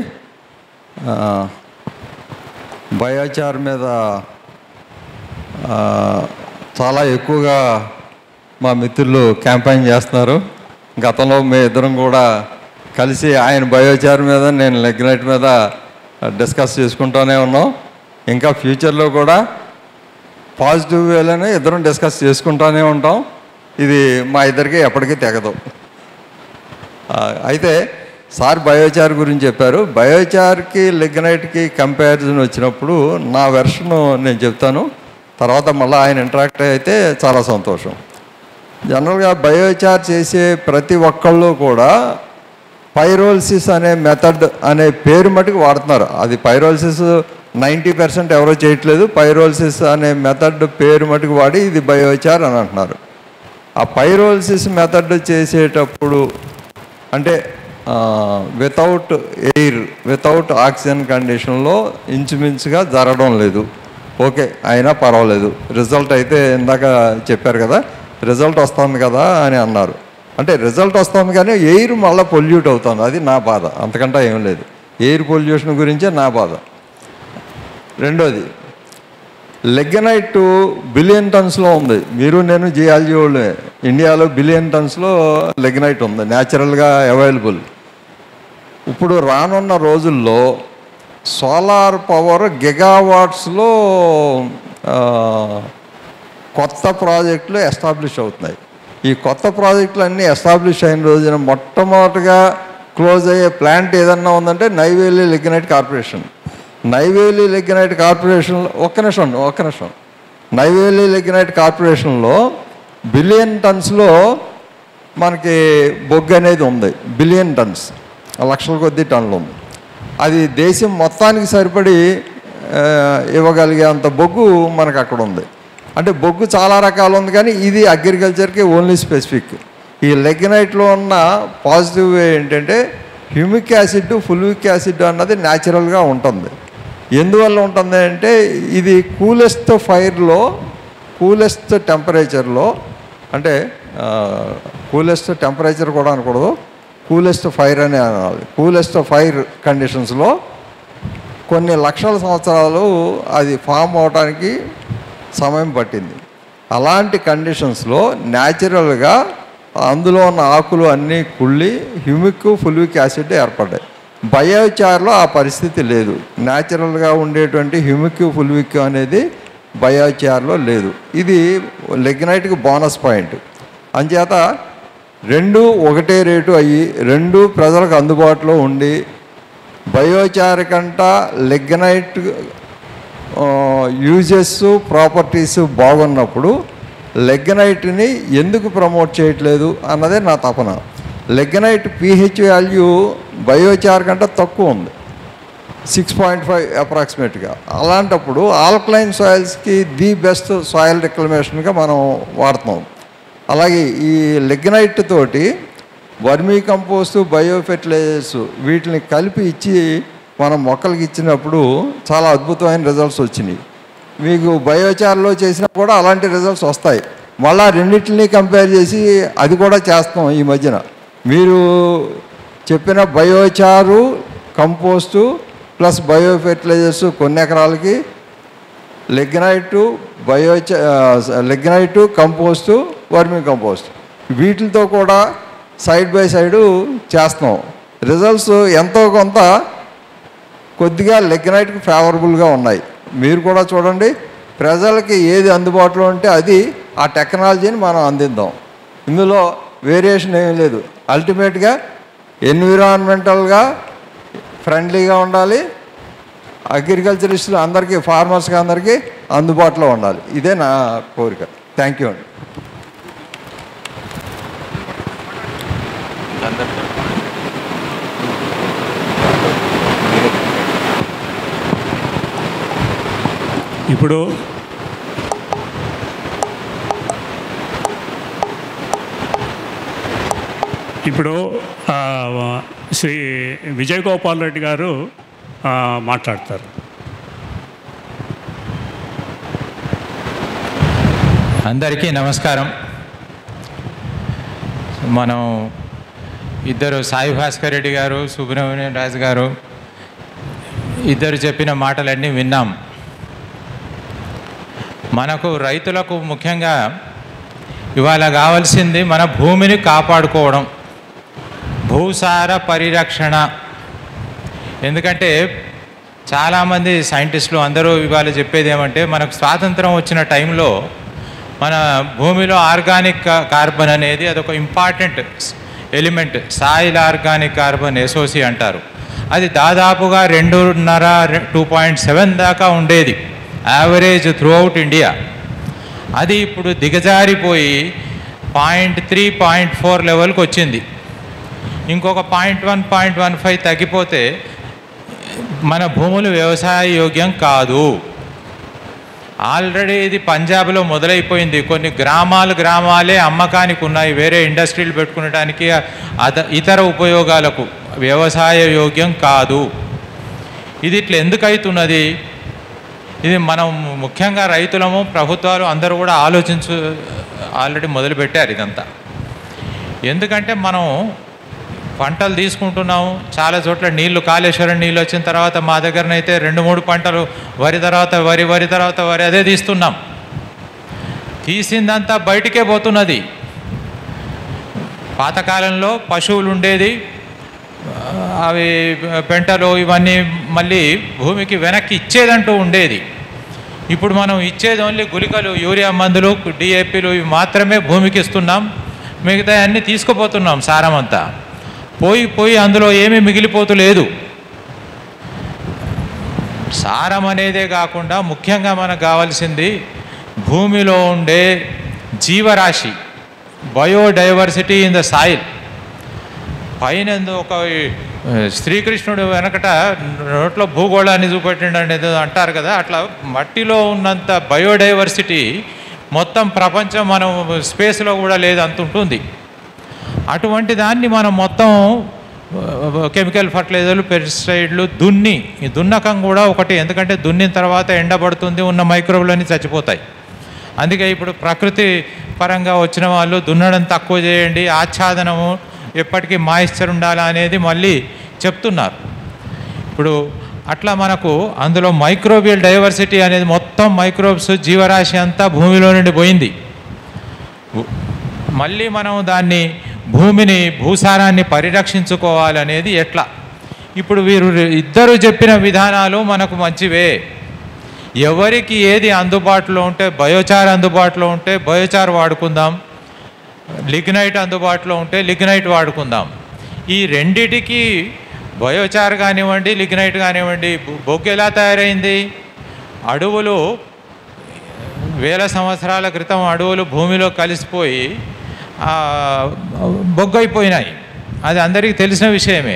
బయోచార్ మీద చాలా ఎక్కువగా మా మిత్రులు క్యాంపెయిన్ చేస్తున్నారు. గతంలో మీ ఇద్దరం కూడా కలిసి ఆయన బయోచార్ మీద, నేను లిగ్నైట్ మీద డిస్కస్ చేసుకుంటూనే ఉన్నాం. ఇంకా ఫ్యూచర్లో కూడా పాజిటివ్ వేలోనే ఇద్దరం డిస్కస్ చేసుకుంటూనే ఉంటాం. ఇది మా ఇద్దరికి ఎప్పటికీ తెగదు. అయితే సార్ బయోచార్ గురించి చెప్పారు. బయోచార్కి లిగ్నైట్కి కంపారిజన్ వచ్చినప్పుడు నా వెర్షన్ నేను చెప్తాను, తర్వాత మళ్ళీ ఆయన ఇంటరాక్ట్ అయితే చాలా సంతోషం. జనరల్గా బయోచార్ చేసే ప్రతి ఒక్కళ్ళు కూడా పైరోలిసిస్ అనే మెథడ్ అనే పేరు మటుకు వాడుతున్నారు. అది పైరోలిసిస్ 90% ఎవరో చేయట్లేదు. పైరోలిసిస్ అనే మెథడ్ పేరు మటుకు వాడి ఇది బయోచార్ అని అంటున్నారు. ఆ పైరోలిసిస్ మెథడ్ చేసేటప్పుడు అంటే వితౌట్ ఎయిర్, వితౌట్ ఆక్సిజన్ కండిషన్లో ఇంచుమించుగా జరగడం లేదు. ఓకే, అయినా పర్వాలేదు. రిజల్ట్ అయితే ఇందాక చెప్పారు కదా, రిజల్ట్ వస్తుంది కదా అని అన్నారు. అంటే రిజల్ట్ వస్తుంది కానీ ఎయిర్ మళ్ళీ పొల్యూట్ అవుతుంది. అది నా బాధ, అంతకంటే ఏం లేదు. ఎయిర్ పొల్యూషన్ గురించే నా బాధ. రెండోది, లిగ్నైట్ బిలియన్ టన్స్లో ఉంది. మీరు నేను జియాలజీ వాళ్ళు, ఇండియాలో బిలియన్ టన్స్లో లిగ్నైట్ ఉంది న్యాచురల్గా అవైలబుల్. ఇప్పుడు రానున్న రోజుల్లో సోలార్ పవర్ గిగావాట్స్లో కొత్త ప్రాజెక్టులు ఎస్టాబ్లిష్ అవుతున్నాయి. ఈ కొత్త ప్రాజెక్టులు అన్నీ ఎస్టాబ్లిష్ అయిన రోజున మొట్టమొదటిగా క్లోజ్ అయ్యే ప్లాంట్ ఏదన్నా ఉందంటే Neyveli lignite corporation. Neyveli lignite corporation ఒక్క నిమిషం నైవేలి లిగ్నైట్ కార్పొరేషన్లో బిలియన్ టన్స్లో మనకి బొగ్గు అనేది ఉంది. బిలియన్ టన్స్, లక్షల కొద్ది టన్నులు ఉంది. అది దేశం మొత్తానికి సరిపడి ఇవ్వగలిగే అంత బొగ్గు మనకు అక్కడ ఉంది. అంటే బొగ్గు చాలా రకాలు ఉంది, కానీ ఇది అగ్రికల్చర్కి ఓన్లీ స్పెసిఫిక్. ఈ లిగ్నైట్లో ఉన్న పాజిటివ్ ఏంటంటే హ్యూమిక్ యాసిడ్, ఫుల్విక్ యాసిడ్ అన్నది న్యాచురల్గా ఉంటుంది. ఎందువల్ల ఉంటుంది అంటే ఇది కూలెస్ట్ ఫైర్లో, కూలెస్ట్ టెంపరేచర్లో, అంటే కూలెస్ట్ టెంపరేచర్ కూడా అనకూడదు, కూలెస్ట్ ఫైర్ అని అనాలి. కూలెస్ట్ ఫైర్ కండిషన్స్లో కొన్ని లక్షల సంవత్సరాలు అది ఫామ్ అవడానికి సమయం పట్టింది. అలాంటి కండిషన్స్లో న్యాచురల్గా అందులో ఉన్న ఆకులు అన్నీ కుళ్ళి హ్యూమిక్, ఫుల్విక్ యాసిడ్ ఏర్పడ్డాయి. బయోచార్లో ఆ పరిస్థితి లేదు. న్యాచురల్గా ఉండేటువంటి హ్యూమిక్, ఫుల్విక్ అనేది బయోచార్లో లేదు. ఇది లిగ్నైట్కి బోనస్ పాయింట్. అంచేత రెండు ఒకటే రేటు అయ్యి, రెండు ప్రజలకు అందుబాటులో ఉండి, బయోచార్ కంట లిగ్నైట్ యూజెస్, ప్రాపర్టీస్ బాగున్నప్పుడు లిగ్నైట్ని ఎందుకు ప్రమోట్ చేయట్లేదు అన్నదే నా తపన. లిగ్నైట్ pH వాల్యూ బయోచార్ కంటే తక్కువ ఉంది, 6.5 అప్రాక్సిమేట్గా. అలాంటప్పుడు ఆల్కలైన్ సాయిల్స్కి ది బెస్ట్ సాయిల్ రిక్లమేషన్గా మనం వాడుతున్నాం. అలాగే ఈ లిగ్నైట్ తోటి వర్మీ కంపోస్టు, బయో ఫెర్టిలైజర్స్ వీటిని కలిపి ఇచ్చి మనం మొక్కలకి ఇచ్చినప్పుడు చాలా అద్భుతమైన రిజల్ట్స్ వచ్చినాయి. మీకు బయోచార్లో చేసినా కూడా అలాంటి రిజల్ట్స్ వస్తాయి. మళ్ళీ రెండింటిని కంపేర్ చేసి అది కూడా చేస్తాం ఈ మధ్యన. మీరు చెప్పిన బయోచారు, కంపోస్టు ప్లస్ బయో ఫెర్టిలైజర్స్ కొన్ని ఎకరాలకి, లిగ్నైటు, కంపోస్టు, వర్మీ కంపోస్ట్ వీటితో కూడా సైడ్ బై సైడు చేస్తున్నాం. రిజల్ట్స్ ఎంతో కొంత కొద్దిగా లిగ్నైట్కి ఫేవరబుల్గా ఉన్నాయి. మీరు కూడా చూడండి, ప్రజలకి ఏది అందుబాటులో ఉంటే అది ఆ టెక్నాలజీని మనం అందిద్దాం. ఇందులో వేరియేషన్ ఏమీ లేదు. అల్టిమేట్గా ఎన్విరాన్మెంటల్గా ఫ్రెండ్లీగా ఉండాలి, అగ్రికల్చరిస్టులు అందరికీ, ఫార్మర్స్కి అందరికీ అందుబాటులో ఉండాలి. ఇదే నా కోరిక. థ్యాంక్ యూ అండి. ఇప్పుడు ఇప్పుడు శ్రీ విజయ్ గోపాల్ రెడ్డి గారు మాట్లాడతారు. అందరికీ నమస్కారం. మనం ఇద్దరు సాయి భాస్కర్ రెడ్డి గారు, సుబ్రహ్మణ్యం రాజు గారు ఇద్దరు చెప్పిన మాటలన్నీ విన్నాం. మనకు రైతులకు ముఖ్యంగా ఇవాళ కావాల్సింది మన భూమిని కాపాడుకోవడం, భూసార పరిరక్షణ. ఎందుకంటే చాలామంది సైంటిస్టులు అందరూ ఇవాళ చెప్పేది ఏమంటే, మనకు స్వాతంత్రం వచ్చిన టైంలో మన భూమిలో ఆర్గానిక్ కార్బన్ అనేది అదొక important element, soil organic carbon SOC అంటారు. అది దాదాపుగా 2.5-2.7 దాకా ఉండేది యావరేజ్ త్రూఅవుట్ ఇండియా. అది ఇప్పుడు దిగజారిపోయి 0.3-0.4 లెవెల్కి వచ్చింది. ఇంకొక 0.1-0.15 తగ్గిపోతే మన భూములు వ్యవసాయ యోగ్యం కాదు. ఆల్రెడీ ఇది పంజాబ్లో మొదలైపోయింది. కొన్ని గ్రామాలే అమ్మకానికి ఉన్నాయి, వేరే ఇండస్ట్రీలు పెట్టుకునడానికి ఇతర ఉపయోగాలకు. వ్యవసాయ యోగ్యం కాదు. ఇది ఇట్లా ఎందుకు అవుతున్నది? ఇది మనం ముఖ్యంగా రైతులము, ప్రభుత్వాలు అందరూ కూడా ఆల్రెడీ మొదలుపెట్టారు ఇదంతా. ఎందుకంటే మనం పంటలు తీసుకుంటున్నాము, చాలా చోట్ల నీళ్లు, కాళేశ్వరం నీళ్ళు వచ్చిన తర్వాత మా దగ్గరనైతే 2-3 పంటలు, వరి తర్వాత వరి అదే తీస్తున్నాం. తీసిందంతా బయటికే పోతున్నది. పాతకాలంలో పశువులు ఉండేది, అవి పెంటలు ఇవన్నీ మళ్ళీ భూమికి వెనక్కి ఇచ్చేదంటూ ఉండేది. ఇప్పుడు మనం ఇచ్చేది ఓన్లీ గుళికలు, యూరియా మందులు, డిఏపీలు ఇవి మాత్రమే భూమికి ఇస్తున్నాం. మిగతా అన్నీ తీసుకుపోతున్నాం. సారం అంతా పోయి అందులో ఏమీ మిగిలిపోతలేదు. సారం అనేదే కాకుండా ముఖ్యంగా మనకు కావాల్సింది భూమిలో ఉండే జీవరాశి, బయోడైవర్సిటీ ఇన్ ద సాయిల్. పైన ఒక శ్రీకృష్ణుడు వెనకట నోట్లో భూగోళాన్ని చూపెట్టిండు అనేది అంటారు కదా, అట్లా మట్టిలో ఉన్నంత బయోడైవర్సిటీ మొత్తం ప్రపంచం మనం స్పేస్లో కూడా లేదు, అంత ఉంటుంది. అటువంటి దాన్ని మనం మొత్తం కెమికల్ ఫర్టిలైజర్లు, పెస్టిసైడ్లు ఈ దున్నకం కూడా ఒకటి. ఎందుకంటే దున్నిన తర్వాత ఎండబడుతుంది, ఉన్న మైక్రోబ్లన్నీ చచ్చిపోతాయి. అందుకే ఇప్పుడు ప్రకృతి పరంగా వచ్చిన వాళ్ళు దున్నడం తక్కువ చేయండి, ఆచ్ఛాదనము, ఎప్పటికీ మాయిశ్చర్ ఉండాలా అనేది మళ్ళీ చెప్తున్నారు. ఇప్పుడు అట్లా మనకు అందులో మైక్రోబియల్ డైవర్సిటీ అనేది మొత్తం మైక్రోబ్స్, జీవరాశి అంతా భూమిలో నుండి పోయింది. మళ్ళీ మనం దాన్ని భూసారాన్ని పరిరక్షించుకోవాలనేది ఎట్లా? ఇప్పుడు వీరు ఇద్దరు చెప్పిన విధానాలు మనకు మంచివే. ఎవరికి ఏది అందుబాటులో ఉంటే, బయోచార్ అందుబాటులో ఉంటే బయోచార్ వాడుకుందాం, లిగ్నైట్ అందుబాటులో ఉంటే లిగ్నైట్ వాడుకుందాం. ఈ రెండిటికి బయోచార్ కానివ్వండి, లిగ్నైట్ కానివ్వండి, బొగ్గు ఎలా తయారైంది? అడవులు వేల సంవత్సరాల క్రితం అడవులు భూమిలో కలిసిపోయి బొగ్గైపోయినాయి. అది అందరికీ తెలిసిన విషయమే.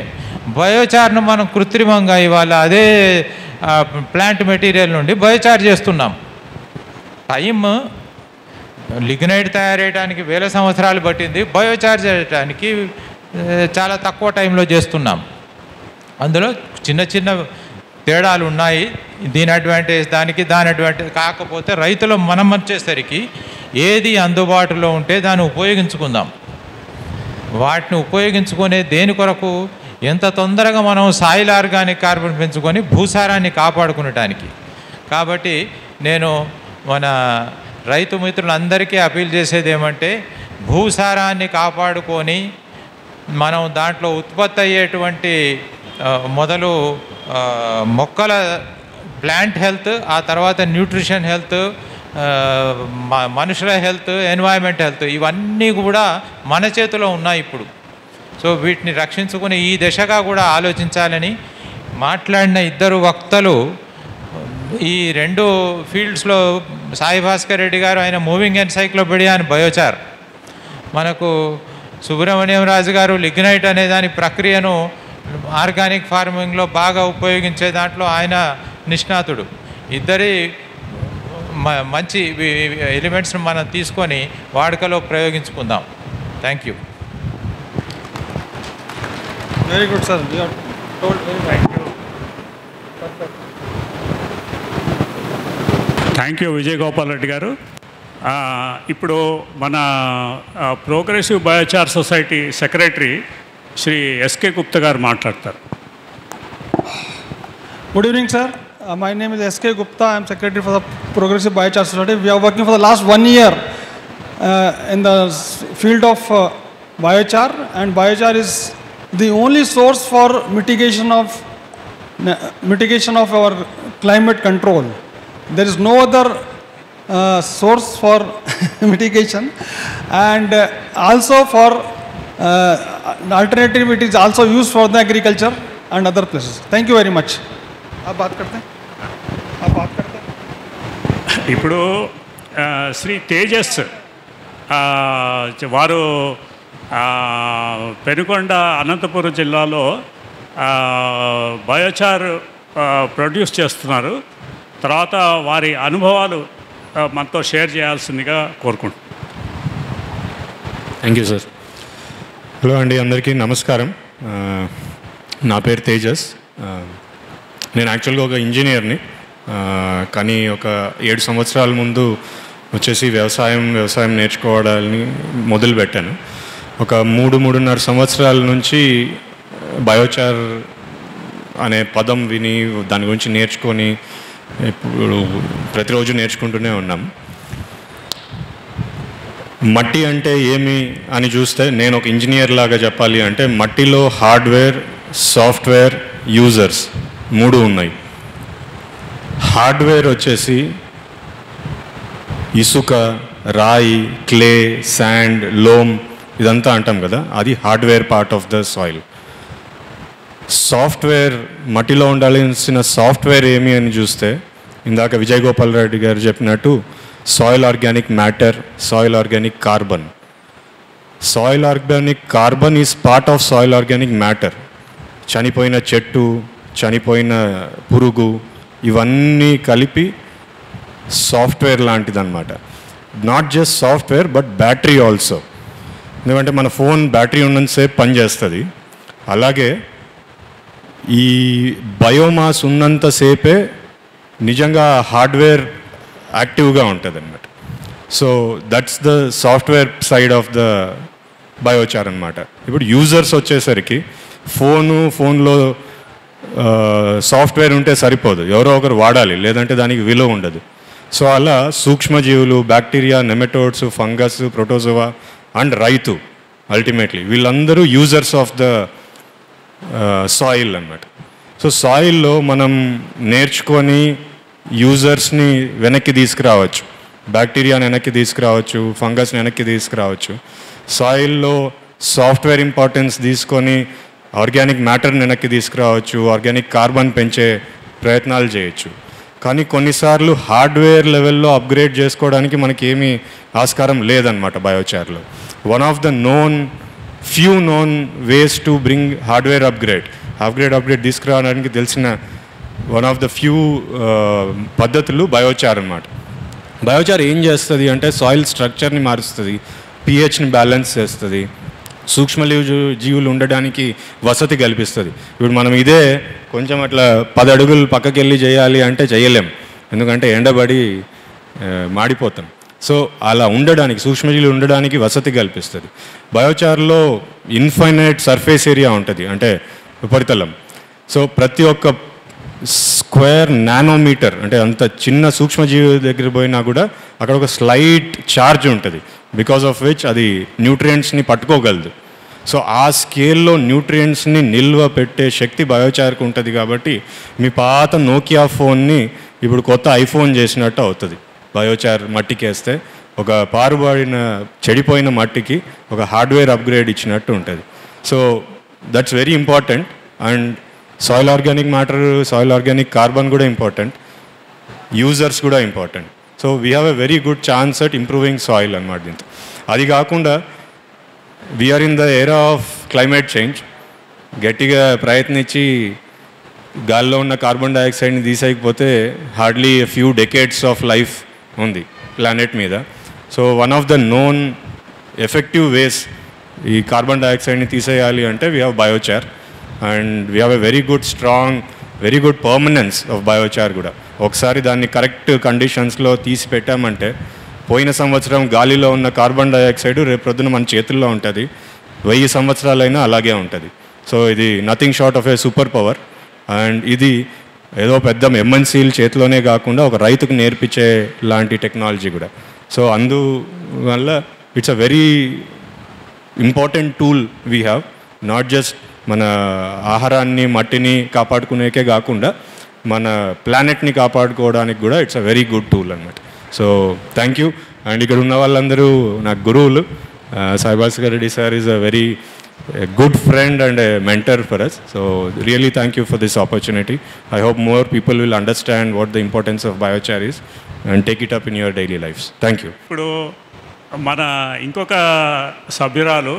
బయోచార్ను మనం కృత్రిమంగా ఇవాళ అదే ప్లాంట్ మెటీరియల్ నుండి బయోచార్ చేస్తున్నాం. లిగ్నైట్ తయారేయడానికి వేల సంవత్సరాలు పట్టింది, బయోచార్ చేయడానికి చాలా తక్కువ టైంలో చేస్తున్నాం. అందులో చిన్న చిన్న తేడాలు ఉన్నాయి. దీని అడ్వాంటేజ్ దానికి, దాని అడ్వాంటేజ్. కాకపోతే రైతులు మనం వచ్చేసరికి ఏది అందుబాటులో ఉంటే దాన్ని ఉపయోగించుకుందాం. వాటిని ఉపయోగించుకునే దేని కొరకు? ఎంత తొందరగా మనం సాయిల్ ఆర్గానిక్ కార్బన్ పెంచుకొని భూసారాన్ని కాపాడుకునటానికి. కాబట్టి నేను మన రైతు మిత్రులందరికీ అపీల్ చేసేది ఏమంటే, భూసారాన్ని కాపాడుకొని మనం దాంట్లో ఉత్పత్తి అయ్యేటువంటి మొదలు మొక్కల ప్లాంట్ హెల్త్, ఆ తర్వాత న్యూట్రిషన్ హెల్త్, మనుషుల హెల్త్, ఎన్వైరన్మెంట్ హెల్త్, ఇవన్నీ కూడా మన చేతిలో ఉన్నాయి ఇప్పుడు. సో వీటిని రక్షించుకుని ఈ దిశగా కూడా ఆలోచించాలని మాట్లాడిన ఇద్దరు వక్తలు ఈ రెండు ఫీల్డ్స్లో, సాయి భాస్కర్ రెడ్డి గారు ఆయన మూవింగ్ ఎన్సైక్లోపీడియా అని బయోచార్, మనకు సుబ్రహ్మణ్యం రాజు గారు లిగ్నైట్ అనే దాని ప్రక్రియను ఆర్గానిక్ ఫార్మింగ్లో బాగా ఉపయోగించే దాంట్లో ఆయన నిష్ణాతుడు. ఇద్దరి మంచి ఎలిమెంట్స్ని మనం తీసుకొని వాడుకలో ప్రయోగించుకుందాం. Thank you. Very good, sir. You have told very well. Thank you Vijay Gopal Reddy గారు. ఇప్పుడు మన progressive biochar society secretary Shri SK Gupta గారు మాట్లాడతారు. Good evening, sir. My name is S.K. Gupta. I am secretary for the Progressive Biochar Society. We are working for the last 1 year in the field of biochar, and biochar is the only source for mitigation of our climate control. There is no other source for mitigation, and also for alternative it is also used for the agriculture and other places. Thank you very much. आप बात करते हैं. ఇప్పుడు శ్రీ తేజస్ వారు పెనుకొండ అనంతపురం జిల్లాలో బయోచార్ ప్రొడ్యూస్ చేస్తున్నారు. తర్వాత వారి అనుభవాలు మనతో షేర్ చేయాల్సిందిగా కోరుకుంటున్నాను. Thank you sir. హలో అండి, అందరికీ నమస్కారం. నా పేరు తేజస్. నేను యాక్చువల్గా ఒక ఇంజనీర్ని, కానీ ఒక 7 సంవత్సరాల ముందు వచ్చేసి వ్యవసాయం నేర్చుకోవడాన్ని మొదలుపెట్టాను. ఒక 3-3.5 సంవత్సరాల నుంచి బయోచార్ అనే పదం విని దాని గురించి నేర్చుకొని ఇప్పుడు ప్రతిరోజు నేర్చుకుంటూనే ఉన్నాం. మట్టి అంటే ఏమి అని చూస్తే, నేను ఒక ఇంజనీర్ లాగా చెప్పాలి అంటే, మట్టిలో హార్డ్వేర్, సాఫ్ట్వేర్, యూజర్స్ 3 ఉన్నాయి. హార్డ్వేర్ వచ్చేసి ఇసుక, రాయి, క్లే, శాండ్, లోమ్ ఇదంతా అంటాం కదా, అది hardware part of the soil. Software, మట్టిలో ఉండాల్సిన సాఫ్ట్వేర్ ఏమి అని చూస్తే, ఇందాక విజయ్ గోపాల్ రెడ్డి గారు చెప్పినట్టు soil organic matter, soil organic carbon. Soil organic carbon is part of soil organic matter. చనిపోయిన చెట్టు, చనిపోయిన పురుగు, ఇవన్నీ కలిపి సాఫ్ట్వేర్ లాంటిదన్నమాట. Not just software but battery also. ఎందుకంటే మన ఫోన్ బ్యాటరీ ఉన్నంతసేపు పనిచేస్తుంది, అలాగే ఈ బయోమాస్ ఉన్నంతసేపే నిజంగా హార్డ్వేర్ యాక్టివ్గా ఉంటుంది అన్నమాట. So that's the software side of the biochar అనమాట. ఇప్పుడు యూజర్స్ వచ్చేసరికి ఫోన్లో సాఫ్ట్వేర్ ఉంటే సరిపోదు, ఎవరో ఒకరు వాడాలి, లేదంటే దానికి విలువ ఉండదు. సో అలా సూక్ష్మజీవులు, bacteria, nematodes, fungus, protozoa and రైతు, అల్టిమేట్లీ వీళ్ళందరూ యూజర్స్ ఆఫ్ ద సాయిల్ అన్నమాట. సో సాయిల్లో మనం నేర్చుకొని యూజర్స్ని వెనక్కి తీసుకురావచ్చు, బ్యాక్టీరియాని వెనక్కి తీసుకురావచ్చు, ఫంగస్ని వెనక్కి తీసుకురావచ్చు. సాయిల్లో సాఫ్ట్వేర్ ఇంపార్టెన్స్ తీసుకొని ఆర్గానిక్ మ్యాటర్ని వెనక్కి తీసుకురావచ్చు, ఆర్గానిక్ కార్బన్ పెంచే ప్రయత్నాలు చేయొచ్చు. కానీ కొన్నిసార్లు హార్డ్వేర్ లెవెల్లో అప్గ్రేడ్ చేసుకోవడానికి మనకి ఏమీ ఆస్కారం లేదనమాట బయోచార్లో. One of the few known ways to bring hardware upgrade తీసుకురావడానికి తెలిసిన వన్ ఆఫ్ ద ఫ్యూ పద్ధతులు బయోచార్ అన్నమాట. బయోచార్ ఏం చేస్తుంది అంటే సాయిల్ స్ట్రక్చర్ని మారుస్తుంది, పిహెచ్ని బ్యాలెన్స్ చేస్తుంది, జీవులు ఉండడానికి వసతి కల్పిస్తుంది. ఇప్పుడు మనం ఇదే కొంచెం అట్లా 10 అడుగులు పక్కకి వెళ్ళి చేయాలి అంటే చేయలేం, ఎందుకంటే ఎండబడి మాడిపోతాం. సో అలా ఉండడానికి, సూక్ష్మజీవులు ఉండడానికి వసతి కల్పిస్తుంది. బయోచార్లో ఇన్ఫైనైట్ సర్ఫేస్ ఏరియా ఉంటుంది, అంటే ఉపరితలం. సో ప్రతి ఒక్క స్క్వేర్ నానోమీటర్, అంటే అంత చిన్న సూక్ష్మజీవి దగ్గర పోయినా కూడా అక్కడ ఒక స్లైట్ ఛార్జ్ ఉంటుంది, బికాస్ ఆఫ్ విచ్ అది న్యూట్రియంట్స్ని పట్టుకోగలదు. సో ఆ స్కేల్లో న్యూట్రియంట్స్ని నిల్వ పెట్టే శక్తి బయోచార్కి ఉంటుంది. కాబట్టి మీ పాత నోకియా ఫోన్ని ఇప్పుడు కొత్త ఐఫోన్ చేసినట్టు అవుతుంది. బయోచార్ మట్టికి వేస్తే ఒక చెడిపోయిన మట్టికి ఒక హార్డ్వేర్ అప్గ్రేడ్ ఇచ్చినట్టు ఉంటుంది. So that's very important. And soil organic matter, soil organic carbon కూడా ఇంపార్టెంట్, యూజర్స్ కూడా important. So we have a very good chance at improving soil అన్నమాట దీంతో. అది కాకుండా we are in the era of climate change. గట్టిగా ప్రయత్నించి గాల్లో ఉన్న కార్బన్ డైఆక్సైడ్ని తీసేయకపోతే hardly a few decades of life ఉంది ప్లానెట్ మీద. So one of the known effective ways ఈ కార్బన్ డైఆక్సైడ్ని తీసేయాలి అంటే we have biochar. And we have a very good strong very good permanence of biochar కూడా. ఒకసారి దాన్ని కరెక్ట్ కండిషన్స్లో తీసి పెట్టామంటే పోయిన సంవత్సరం గాలిలో ఉన్న కార్బన్ డైఆక్సైడ్ రేపు ప్రొద్దున మన చేతుల్లో ఉంటుంది, 1000 సంవత్సరాలైనా అలాగే ఉంటుంది. సో ఇది nothing short of A super power. And ఇది ఏదో పెద్ద ఎంఎన్సీల చేతిలోనే కాకుండా ఒక రైతుకు నేర్పించే లాంటి టెక్నాలజీ కూడా. సో అందువల్ల it's a very important tool we have, not just మన ఆహారాన్ని మట్టిని కాపాడుకునేకే కాకుండా మన ప్లానెట్ని కాపాడుకోవడానికి కూడా it's a very good tool అన్నమాట. So thank you. అండ్ ఇక్కడ ఉన్న వాళ్ళందరూ నాకు గురువులు. Sai Bhaskar Reddy sir is a very good friend and a mentor for us. So really thank you for this opportunity. I hope more people will understand what the importance of biochar is and take it up in your daily lives. Thank you. ఇప్పుడు మన ఇంకొక సభ్యురాలు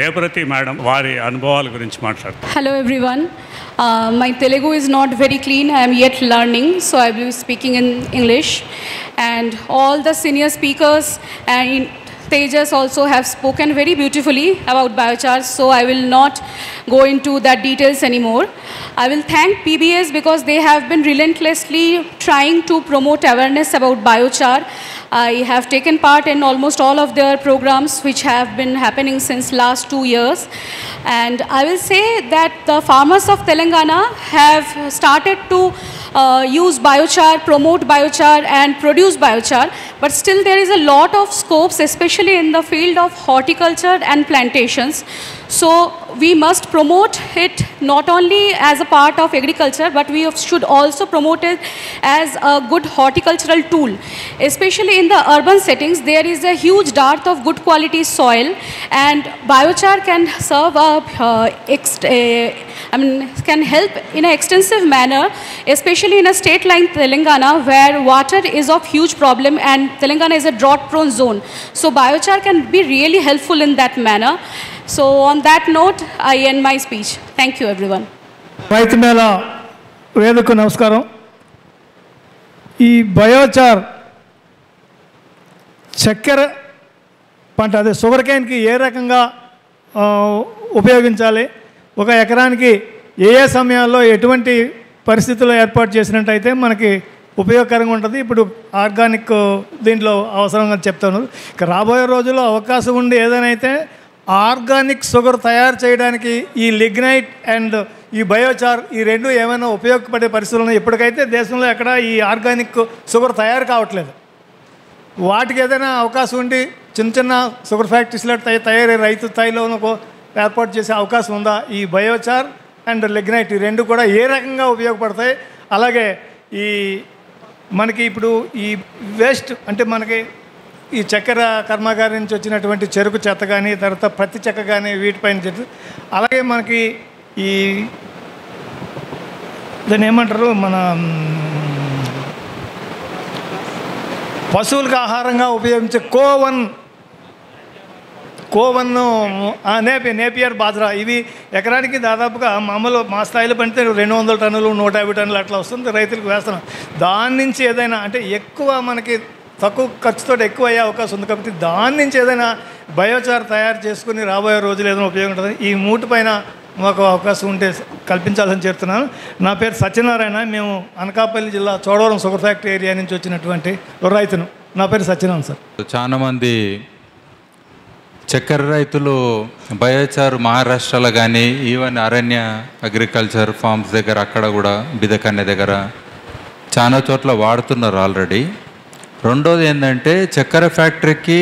దేవరతి మేడం వారి అనుభవాల గురించి మాట్లాడతారు. Hello everyone. My Telugu is not very clean. I am yet learning, so I will be speaking in English. And all the senior speakers and Tejas also have spoken very beautifully about biochar, so I will not go into that details anymore. I will thank PBS because they have been relentlessly trying to promote awareness about biochar. I have taken part in almost all of their programs which have been happening since last 2 years. And I will say that the farmers of Telangana have started to use biochar, promote biochar and produce biochar, but still there is a lot of scopes, especially in the field of horticulture and plantations. So we must promote it not only as a part of agriculture, but we should also promote it as a good horticultural tool. Especially in the urban settings, there is a huge dearth of good quality soil, and biochar can serve can help in an extensive manner, especially in a state like Telangana where water is of huge problem and Telangana is a drought prone zone. So biochar can be really helpful in that manner. So on that note, I end my speech. Thank you everyone. రైతు మేళ వేదికకు నమస్కారం. ఈ బయోచార్ చక్కెర పంట అదే షుగర్ కేన్కి ఏ రకంగా ఉపయోగించాలి, ఒక ఎకరానికి ఏ ఏ సమయాల్లో ఎటువంటి పరిస్థితుల్లో ఏర్పాటు చేసినట్టయితే మనకి ఉపయోగకరంగా ఉంటుంది. ఇప్పుడు ఆర్గానిక్ దీంట్లో అవసరంగా చెప్తాను. ఇక రాబోయే రోజుల్లో అవకాశం ఉండి ఏదైనా అయితే ఆర్గానిక్ షుగర్ తయారు చేయడానికి ఈ లిగ్నైట్ అండ్ ఈ బయోచార్ ఈ రెండు ఏమైనా ఉపయోగపడే పరిస్థితులు ఉన్నాయి. ఇప్పటికైతే దేశంలో ఎక్కడ ఈ ఆర్గానిక్ షుగర్ తయారు కావట్లేదు. వాటికి ఏదైనా అవకాశం ఉండి చిన్న చిన్న షుగర్ ఫ్యాక్టరీస్లో తయారై రైతు స్థాయిలో ఏర్పాటు చేసే అవకాశం ఉందా? ఈ బయోచార్ అండ్ లిగ్నైట్ ఈ రెండు కూడా ఏ రకంగా ఉపయోగపడతాయి? అలాగే ఈ మనకి ఇప్పుడు ఈ వేస్ట్ అంటే మనకి ఈ చక్కెర కర్మాగారం నుంచి వచ్చినటువంటి చెరుకు చెత్త కానీ తర్వాత పత్తి చెక్క కానీ వీటిపైన చెత్త, అలాగే మనకి ఈ దాన్ని ఏమంటారు మన పశువులకు ఆహారంగా ఉపయోగించే కోవన్ నేపియర్ బాజ్రా ఇవి ఎకరానికి దాదాపుగా మామూలు మా స్థాయిలో పండితే 200 టన్నులు 150 టన్నులు అట్లా వస్తుంది, రైతులకు వేస్తున్నాం. దాని నుంచి ఏదైనా అంటే ఎక్కువ మనకి తక్కువ ఖర్చుతో ఎక్కువ అయ్యే అవకాశం ఉంది కాబట్టి దాని నుంచి ఏదైనా బయోచార్ తయారు చేసుకుని రాబోయే రోజులు ఏదైనా ఉపయోగం ఉంటుంది. ఈ మూటి పైన మాకు అవకాశం ఉంటే కల్పించాలని చెప్తున్నాను. నా పేరు సత్యనారాయణ. మేము అనకాపల్లి జిల్లా చోడవరం షుగర్ ఫ్యాక్టరీ ఏరియా నుంచి వచ్చినటువంటి రైతును. నా పేరు సత్యనారాయణ సార్. చాలామంది చక్కెర రైతులు బయోచార్ మహారాష్ట్రలో కానీ ఈవెన్ అరణ్య అగ్రికల్చర్ ఫార్మ్స్ దగ్గర అక్కడ కూడా బిదకన్య దగ్గర చాలా చోట్ల వాడుతున్నారు ఆల్రెడీ. రెండోది ఏంటంటే చక్కెర ఫ్యాక్టరీకి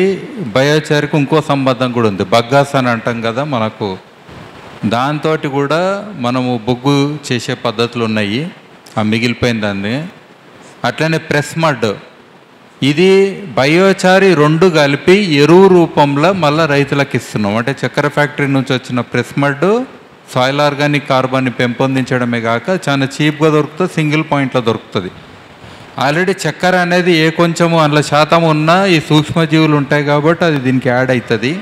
బయోచార్కి ఇంకో సంబంధం కూడా ఉంది. బగ్గాస్ అని అంటాం కదా మనకు, దాంతో కూడా మనము బొగ్గు చేసే పద్ధతులు ఉన్నాయి. ఆ మిగిలిపోయిన దాన్ని అట్లనే ప్రెస్ మడ్, ఇది బయోచార్ రెండు కలిపి ఎరువు రూపంలో మళ్ళీ రైతులకు ఇస్తున్నాం. అంటే చక్కెర ఫ్యాక్టరీ నుంచి వచ్చిన ప్రెస్ మడ్ సాయిల్ ఆర్గానిక్ కార్బన్ని పెంపొందించడమే కాక చాలా చీప్గా దొరుకుతుంది, సింగిల్ పాయింట్లో దొరుకుతుంది. ఆల్రెడీ చక్కెర అనేది ఏ కొంచెము అందులో శాతం ఉన్నా ఈ సూక్ష్మజీవులు ఉంటాయి కాబట్టి అది దీనికి యాడ్ అవుతుంది.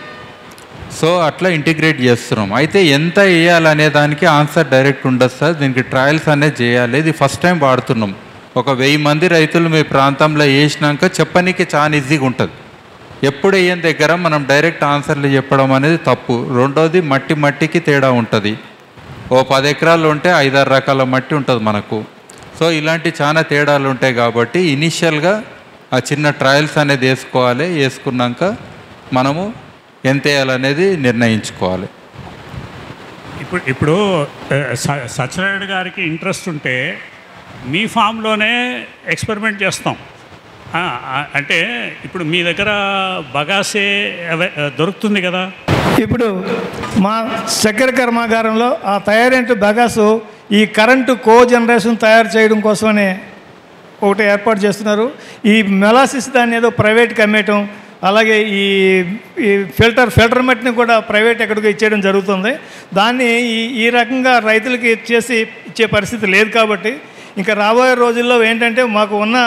సో అట్లా ఇంటిగ్రేట్ చేస్తున్నాం. అయితే ఎంత వేయాలనే దానికి ఆన్సర్ డైరెక్ట్ ఉండదు సార్, దీనికి ట్రయల్స్ అనేది చేయాలి. ఇది ఫస్ట్ టైం వాడుతున్నాం. ఒక 1000 మంది రైతులు మీ ప్రాంతంలో వేసినాక చెప్పనీకి చాలా ఈజీగా ఉంటుంది. ఎప్పుడు వేయని దగ్గర మనం డైరెక్ట్ ఆన్సర్లు చెప్పడం అనేది తప్పు. రెండోది మట్టికి తేడా ఉంటుంది. ఓ 10 ఎకరాలు ఉంటే 5-6 రకాల మట్టి ఉంటుంది మనకు. సో ఇలాంటి చాలా తేడాలు ఉంటాయి కాబట్టి ఇనీషియల్గా ఆ చిన్న ట్రయల్స్ అనేది వేసుకోవాలి. వేసుకున్నాక మనము ఎంత వేయాలనేది నిర్ణయించుకోవాలి. ఇప్పుడు సత్యనారాయణ గారికి ఇంట్రెస్ట్ ఉంటే మీ ఫామ్లోనే ఎక్స్పెరిమెంట్ చేస్తాం. అంటే ఇప్పుడు మీ దగ్గర బగాసే దొరుకుతుంది కదా. ఇప్పుడు మా చక్కెర కర్మాగారంలో ఆ తయారైన బగాసు ఈ కరెంటు జనరేషన్ తయారు చేయడం కోసమనే ఒకటి ఏర్పాటు చేస్తున్నారు. ఈ మెలాసిస్ దాన్ని ఏదో ప్రైవేట్కి అమ్మేయటం, అలాగే ఈ ఫిల్టర్ మట్టిని కూడా ప్రైవేట్ ఎక్కడికి ఇచ్చేయడం జరుగుతుంది. దాన్ని ఈ రకంగా రైతులకి ఇచ్చే పరిస్థితి లేదు కాబట్టి ఇంకా రాబోయే రోజుల్లో ఏంటంటే మాకు ఉన్న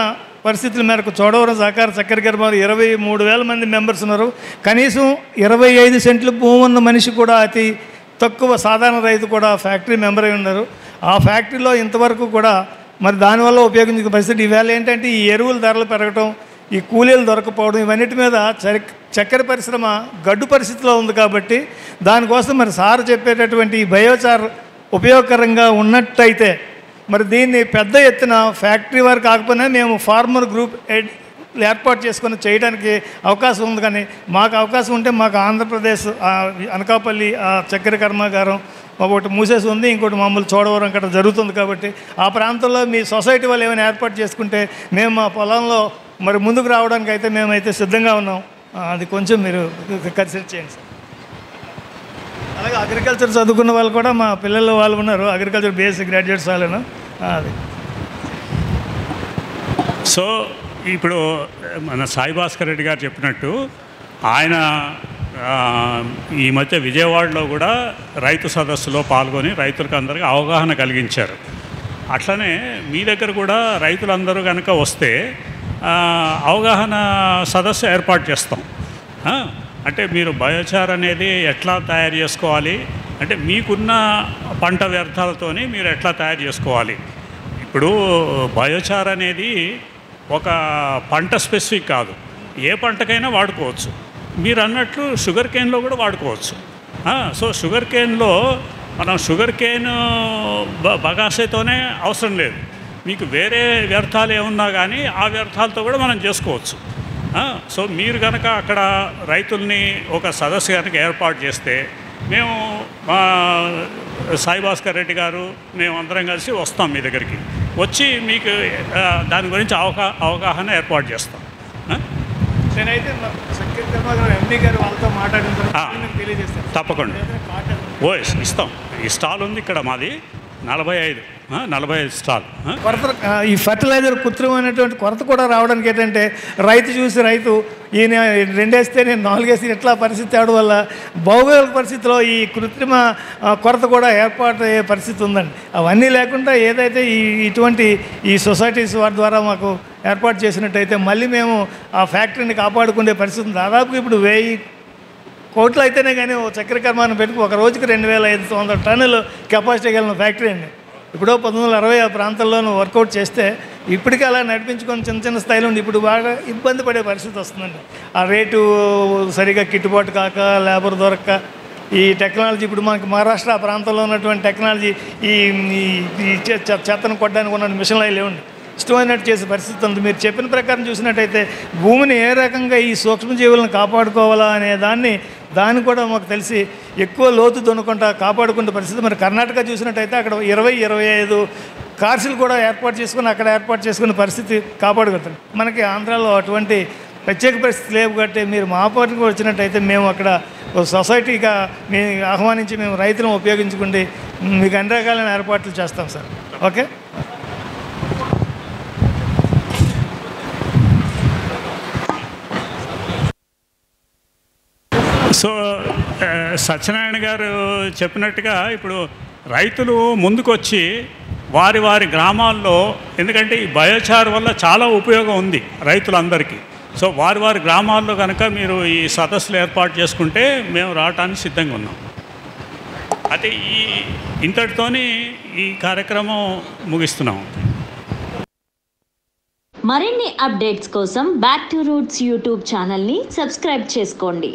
పరిస్థితుల మేరకు చోడవరం సహకార చక్కెర కర్మాగారం 23,000 మంది మెంబర్స్ ఉన్నారు. కనీసం 25 సెంట్లు భూమి ఉన్న మనిషి కూడా అతి తక్కువ సాధారణ రైతు కూడా ఫ్యాక్టరీ మెంబర్ అయి ఉన్నారు. ఆ ఫ్యాక్టరీలో ఇంతవరకు కూడా మరి దానివల్ల ఉపయోగించే పరిస్థితి. ఈవేళ ఏంటంటే ఈ ఎరువుల ధరలు పెరగటం, ఈ కూలీలు దొరకపోవడం, ఇవన్నిటి మీద చక్కెర పరిశ్రమ గడ్డు పరిస్థితిలో ఉంది కాబట్టి దానికోసం మరి సార్ చెప్పేటటువంటి ఈ బయోచార్ ఉపయోగకరంగా ఉన్నట్టయితే మరి దీన్ని పెద్ద ఎత్తున ఫ్యాక్టరీ వరకు కాకపోయినా మేము ఫార్మర్ గ్రూప్ ఏర్పాటు చేసుకొని చేయడానికి అవకాశం ఉంది. కానీ మాకు అవకాశం ఉంటే మాకు ఆంధ్రప్రదేశ్ అనకాపల్లి చక్కెర కర్మాగారం ఒకటి మూసేసి ఉంది, ఇంకోటి మామూలు చోడవరం అక్కడ జరుగుతుంది కాబట్టి ఆ ప్రాంతంలో మీ సొసైటీ వాళ్ళు ఏమైనా ఏర్పాటు చేసుకుంటే మేము మా పొలంలో మరి ముందుకు రావడానికి అయితే మేమైతే సిద్ధంగా ఉన్నాం. అది కొంచెం మీరు కన్సిడర్ చేయండి సార్. అలాగే అగ్రికల్చర్ చదువుకున్న వాళ్ళు కూడా మా పిల్లలు వాళ్ళు ఉన్నారు, అగ్రికల్చర్ బేసిక్ గ్రాడ్యుయేట్స్ వాళ్ళను. అది సో ఇప్పుడు మన సాయి భాస్కర్ రెడ్డి గారు చెప్పినట్టు ఆయన ఈ మధ్య విజయవాడలో కూడా రైతు సదస్సులో పాల్గొని రైతులకు అందరికీ అవగాహన కలిగించారు. అట్లనే మీ దగ్గర కూడా రైతులందరూ కనుక వస్తే అవగాహన సదస్సు ఏర్పాటు చేస్తాం. అంటే మీరు బయోచార్ అనేది ఎట్లా తయారు చేసుకోవాలి, అంటే మీకున్న పంట వ్యర్థాలతోని మీరు ఎట్లా తయారు చేసుకోవాలి. ఇప్పుడు బయోచార్ అనేది ఒక పంట స్పెసిఫిక్ కాదు, ఏ పంటకైనా వాడుకోవచ్చు. మీరు అన్నట్లు షుగర్ కేన్లో కూడా వాడుకోవచ్చు. సో షుగర్ కేన్లో మనం షుగర్ కేన్ బగాసేతోనే అవసరం లేదు, మీకు వేరే వ్యర్థాలు ఏమున్నా కానీ ఆ వ్యర్థాలతో కూడా మనం చేసుకోవచ్చు. సో మీరు కనుక అక్కడ రైతుల్ని ఒక సదస్సు కనుక ఏర్పాటు చేస్తే మేము మా సాయి భాస్కర్ రెడ్డి గారు మేము అందరం కలిసి వస్తాం మీ దగ్గరికి, వచ్చి మీకు దాని గురించి అవగాహన ఏర్పాటు చేస్తాం. నేనైతే చక్కెర కర్మాగారం ఎండి గారు వాళ్ళతో మాట్లాడిన తర్వాత తెలియజేస్తాను. తప్పకుండా ఇస్తాం. ఈ స్టాల్ ఉంది ఇక్కడ మాది 45 స్టాల్. కొరత ఈ ఫర్టిలైజర్ కృత్రిమైనటువంటి కొరత కూడా రావడానికి ఏంటంటే రైతు చూసి రైతు ఈయన 2 వేస్తే నేను 4 వేసి ఎట్లా పరిస్థితి అవడం వల్ల భౌగోళిక పరిస్థితిలో ఈ కృత్రిమ కొరత కూడా ఏర్పాటు అయ్యే పరిస్థితి ఉందండి. అవన్నీ లేకుండా ఏదైతే ఇటువంటి ఈ సొసైటీస్ వారి ద్వారా మాకు ఏర్పాటు చేసినట్టయితే మళ్ళీ మేము ఆ ఫ్యాక్టరీని కాపాడుకునే పరిస్థితి ఉంది. దాదాపు ఇప్పుడు 1000 కోట్లు అయితేనే కానీ ఓ చక్కెర కర్మాన్ని పెట్టుకు ఒక రోజుకి 2500 టన్నులు కెపాసిటీ కలిగిన ఫ్యాక్టరీ అండి. ఇప్పుడు 1960 ఆ ప్రాంతాల్లోనూ వర్కౌట్ చేస్తే ఇప్పటికీ అలా నడిపించుకొని చిన్న స్థాయిలో ఉండి ఇప్పుడు బాగా ఇబ్బంది పడే పరిస్థితి వస్తుందండి. ఆ రేటు సరిగా గిట్టుబాటు కాక, లేబర్ దొరక్క, ఈ టెక్నాలజీ ఇప్పుడు మనకి మహారాష్ట్ర ఆ ప్రాంతంలో ఉన్నటువంటి టెక్నాలజీ ఈ చెత్తను కొట్టడానికి ఉన్న మిషన్లు అవి లేవండి, ఇష్టమైనట్టు చేసే పరిస్థితి ఉంది. మీరు చెప్పిన ప్రకారం చూసినట్టయితే భూమిని ఏ రకంగా ఈ సూక్ష్మజీవులను కాపాడుకోవాలా అనే దాన్ని కూడా మాకు తెలిసి ఎక్కువ లోతు దున్నకుండా కాపాడుకునే పరిస్థితి. మరి కర్ణాటక చూసినట్టయితే అక్కడ 20-25 కార్సులు కూడా ఏర్పాటు చేసుకునే పరిస్థితి కాపాడుకుంటుంది. మనకి ఆంధ్రాలో అటువంటి ప్రత్యేక పరిస్థితి లేవు కాబట్టి మీరు మా పార్టీకి వచ్చినట్టయితే మేము అక్కడ సొసైటీగా మేము ఆహ్వానించి మేము రైతులను ఉపయోగించుకుంటే మీకు అన్ని రకాలైన ఏర్పాట్లు చేస్తాం సార్. ఓకే. సో సత్యనారాయణ గారు చెప్పినట్టుగా ఇప్పుడు రైతులు ముందుకొచ్చి వారి గ్రామాల్లో, ఎందుకంటే ఈ బయోచార్ వల్ల చాలా ఉపయోగం ఉంది రైతులందరికీ. సో వారి గ్రామాల్లో కనుక మీరు ఈ సదస్సులు ఏర్పాటు చేసుకుంటే మేము రావడానికి సిద్ధంగా ఉన్నాం. అయితే ఇంతటితోని ఈ కార్యక్రమం ముగిస్తున్నాం. మరిన్ని అప్డేట్స్ కోసం బ్యాక్ టు రూట్స్ యూట్యూబ్ ఛానల్ని సబ్స్క్రైబ్ చేసుకోండి.